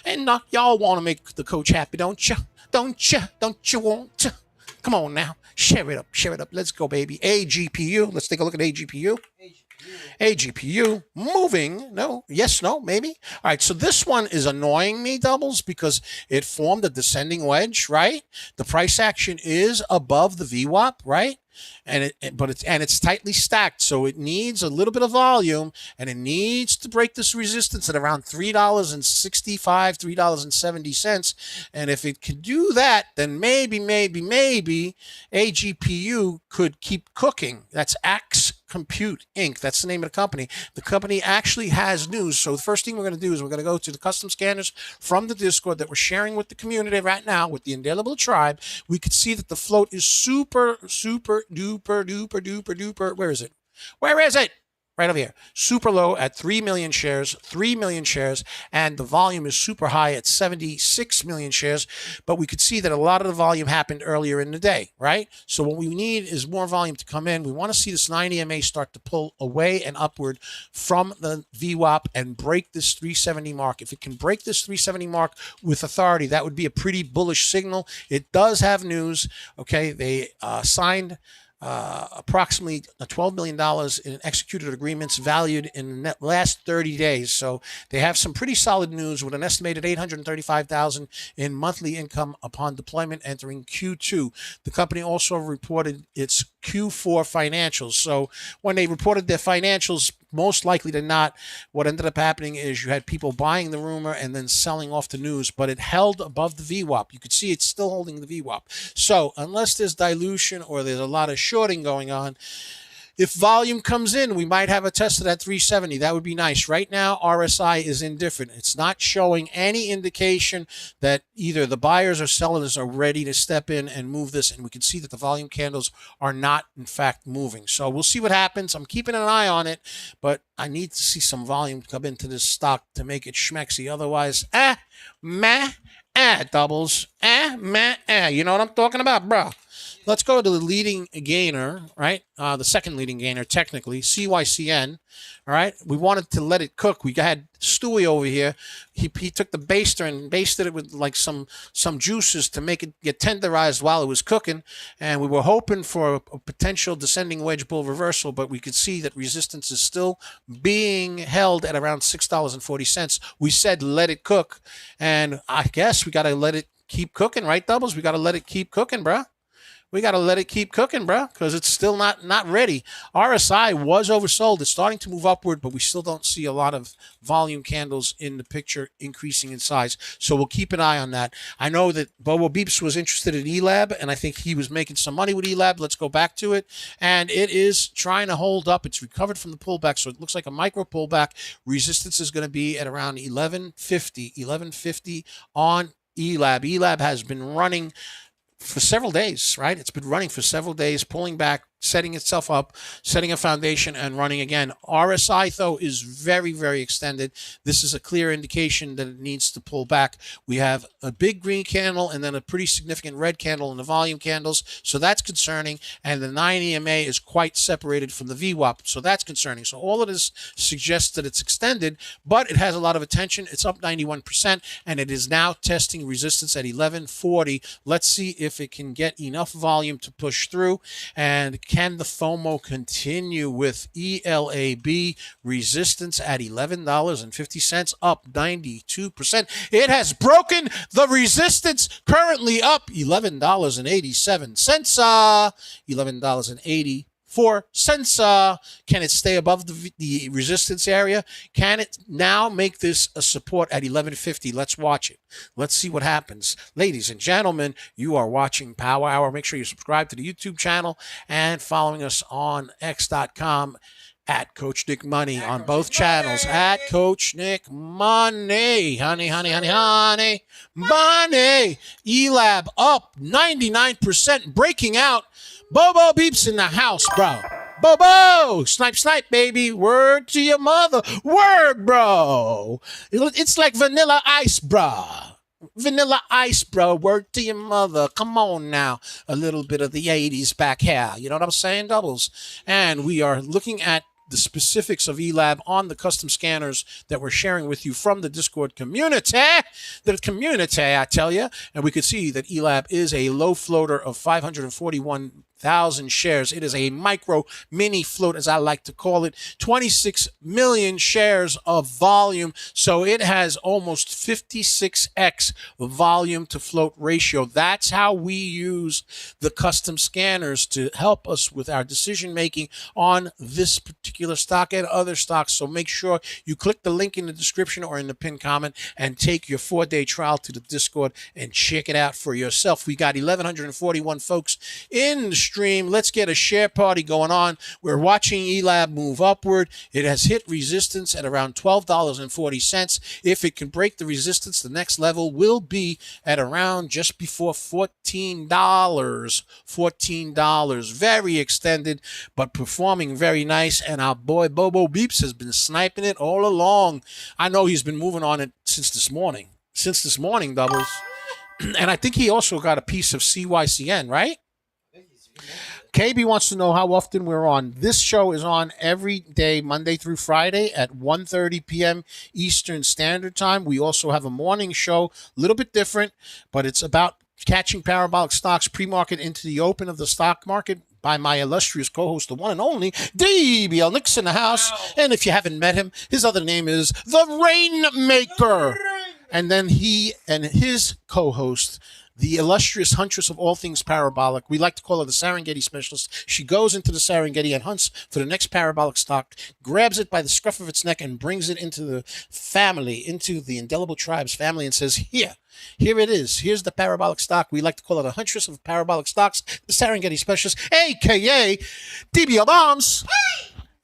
And y'all want to make the coach happy, don't you? Don't you? Don't you want to? Come on now. Share it up. Share it up. Let's go, baby. AGPU. Let's take a look at AGPU. AGPU moving. No, yes, no, maybe. All right, so this one is annoying me, Doubles, because it formed a descending wedge, right? The price action is above the VWAP, right? And it's tightly stacked, so it needs a little bit of volume, and it needs to break this resistance at around $3.65, $3.70. And if it can do that, then maybe AGPU could keep cooking. That's Axe Compute Inc. That's the name of the company. The company actually has news. So the first thing we're going to do is we're going to go to the custom scanners from the Discord that we're sharing with the community right now with the Indelible Tribe. We could see that the float is super duper. Where is it? Where is it? right over here. Super low at 3 million shares, and the volume is super high at 76 million shares. But we could see that a lot of the volume happened earlier in the day, right? So what we need is more volume to come in. We want to see this 9 EMA start to pull away and upward from the VWAP and break this 370 mark. If it can break this 370 mark with authority, that would be a pretty bullish signal. It does have news. Okay, they signed approximately $12 million in executed agreements valued in the last 30 days. So they have some pretty solid news with an estimated $835,000 in monthly income upon deployment entering Q2. The company also reported its Q4 financials. So when they reported their financials, most likely than not, what ended up happening is you had people buying the rumor and then selling off the news, but it held above the VWAP. You could see it's still holding the VWAP. So unless there's dilution or there's a lot of shorting going on, if volume comes in, we might have a test of that 370. That would be nice. Right now, RSI is indifferent. It's not showing any indication that either the buyers or sellers are ready to step in and move this. And we can see that the volume candles are not, in fact, moving. So we'll see what happens. I'm keeping an eye on it, but I need to see some volume come into this stock to make it schmexy. Otherwise, doubles, you know what I'm talking about, bro. Let's go to the leading gainer, right? The second leading gainer, technically, CYCN. All right. We wanted to let it cook. We had Stewie over here. He took the baster and basted it with like some juices to make it get tenderized while it was cooking. And we were hoping for a potential descending wedge bull reversal, but we could see that resistance is still being held at around $6.40. We said let it cook, and I guess we got to let it keep cooking, right, Doubles? We got to let it keep cooking, bro. We got to let it keep cooking, bro, because it's still not ready. RSI was oversold. It's starting to move upward, but we still don't see a lot of volume candles in the picture increasing in size. So we'll keep an eye on that. I know that Bobo Beeps was interested in ELAB, and I think he was making some money with ELAB. Let's go back to it. And it is trying to hold up. It's recovered from the pullback, so it looks like a micro pullback. Resistance is going to be at around 1150 on ELAB. ELAB has been running for several days, right? It's been running for several days, pulling back, setting itself up, setting a foundation, and running again. RSI, though, is very, very extended. This is a clear indication that it needs to pull back. We have a big green candle and then a pretty significant red candle in the volume candles, so that's concerning. And the 9 EMA is quite separated from the VWAP, so that's concerning. So all of this suggests that it's extended, but it has a lot of attention. It's up 91%, and it is now testing resistance at 1140. Let's see if it can get enough volume to push through. And can the FOMO continue with ELAB resistance at $11.50, up 92%? It has broken the resistance, currently up $11.87. $11.84. Can it stay above the resistance area? Can it now make this a support at 1150? Let's watch it. Let's see what happens. Ladies and gentlemen, you are watching Power Hour. Make sure you subscribe to the YouTube channel and following us on x.com at Coach Nick Money on both channels. At Coach Nick Money. Honey. Money. ELAB up 99%, breaking out. Bobo Beeps in the house, bro. Bobo! Snipe, baby. Word to your mother. Word, bro. It's like vanilla ice, bro. Vanilla ice, bro. Word to your mother. Come on now. A little bit of the 80s back here. You know what I'm saying, Doubles? And we are looking at the specifics of ELAB on the custom scanners that we're sharing with you from the Discord community. The community, I tell you. And we could see that ELAB is a low floater of 541,000 shares. It is a micro mini float, as I like to call it. 26 million shares of volume. So it has almost 56x volume to float ratio. That's how we use the custom scanners to help us with our decision making on this particular stock and other stocks. So make sure you click the link in the description or in the pinned comment and take your 4-day trial to the Discord and check it out for yourself. We got 1,141 folks in the stream. Let's get a share party going on. We're watching ELAB move upward. It has hit resistance at around $12.40. If it can break the resistance, the next level will be at around just before $14. $14. Very extended, but performing very nice. And our boy Bobo Beeps has been sniping it all along. I know he's been moving on it since this morning. Since this morning, Doubles. And I think he also got a piece of CYCN, right? KB wants to know how often we're on. This show is on every day, Monday through Friday at 1:30 p.m. Eastern Standard Time. We also have a morning show, a little bit different, but it's about catching parabolic stocks pre-market into the open of the stock market by my illustrious co-host, the one and only DBL Nix in the house. Wow. And if you haven't met him, his other name is the Rainmaker. And then he and his co-host, the illustrious huntress of all things parabolic, we like to call her the Serengeti specialist. She goes into the Serengeti and hunts for the next parabolic stock, grabs it by the scruff of its neck and brings it into the family, into the Indelible Tribes family, and says, here it is. Here's the parabolic stock. We like to call her the huntress of parabolic stocks, the Serengeti specialist, a.k.a. DBL Bombs.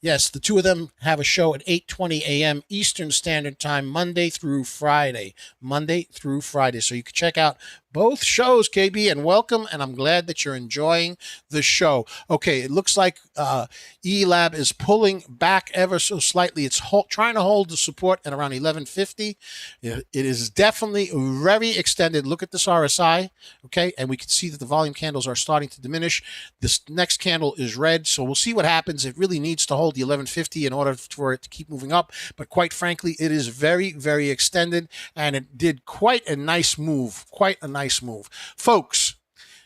Yes, the two of them have a show at 8:20 a.m. Eastern Standard Time, Monday through Friday. Monday through Friday. So you can check out both shows, KB, and welcome, and I'm glad that you're enjoying the show. Okay, it looks like ELAB is pulling back ever so slightly. It's trying to hold the support at around 1150. It is definitely very extended. Look at this RSI, okay, and we can see that the volume candles are starting to diminish. This next candle is red, so we'll see what happens. It really needs to hold the 1150 in order for it to keep moving up, but quite frankly, it is very, very extended, and it did quite a nice move, Folks,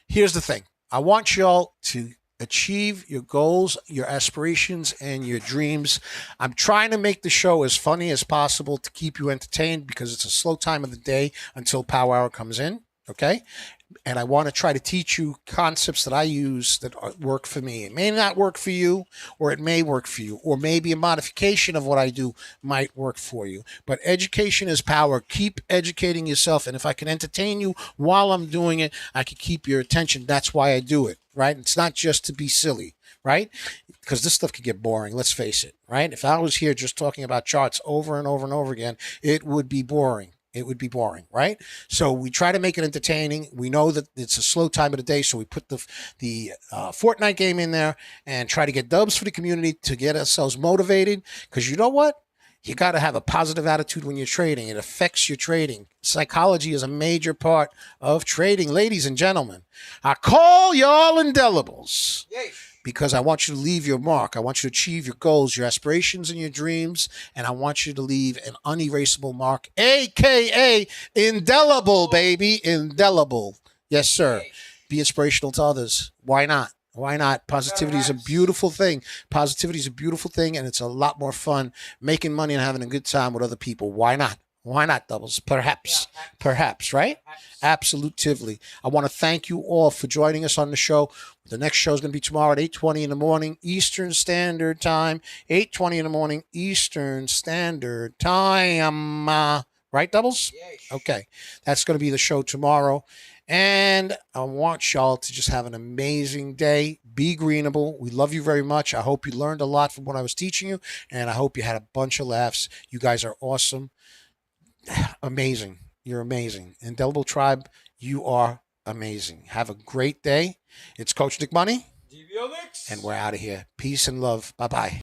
here's the thing. I want y'all to achieve your goals, your aspirations, and your dreams. I'm trying to make the show as funny as possible to keep you entertained because it's a slow time of the day until Power Hour comes in, okay? And I want to try to teach you concepts that I use that work for me. It may not work for you, or it may work for you, or maybe a modification of what I do might work for you. But education is power. Keep educating yourself. And if I can entertain you while I'm doing it, I can keep your attention. That's why I do it, right? It's not just to be silly, right? Because this stuff can get boring. Let's face it, right? If I was here just talking about charts over and over and over again, it would be boring. It would be boring, right? So we try to make it entertaining. We know that it's a slow time of the day, so we put the Fortnite game in there and try to get dubs for the community to get ourselves motivated. Because you know what? You got to have a positive attitude when you're trading. It affects your trading. Psychology is a major part of trading, ladies and gentlemen. I call y'all indelibles. Yay. Because I want you to leave your mark. I want you to achieve your goals, your aspirations, and your dreams. And I want you to leave an unerasable mark, a.k.a. indelible, baby. Indelible. Yes, sir. Be inspirational to others. Why not? Why not? Positivity is a beautiful thing. Positivity is a beautiful thing, and it's a lot more fun making money and having a good time with other people. Why not? Why not, Doubles? Perhaps. Perhaps, right? Absolutely. I want to thank you all for joining us on the show. The next show is going to be tomorrow at 8:20 in the morning, Eastern Standard Time. 8:20 in the morning, Eastern Standard Time. Right, Doubles? Okay. That's going to be the show tomorrow. And I want y'all to just have an amazing day. Be greenable. We love you very much. I hope you learned a lot from what I was teaching you. And I hope you had a bunch of laughs. You guys are awesome. Amazing. You're amazing. Indelible Tribe, you are amazing. Have a great day. It's Coach Nick Money. And we're out of here. Peace and love. Bye-bye.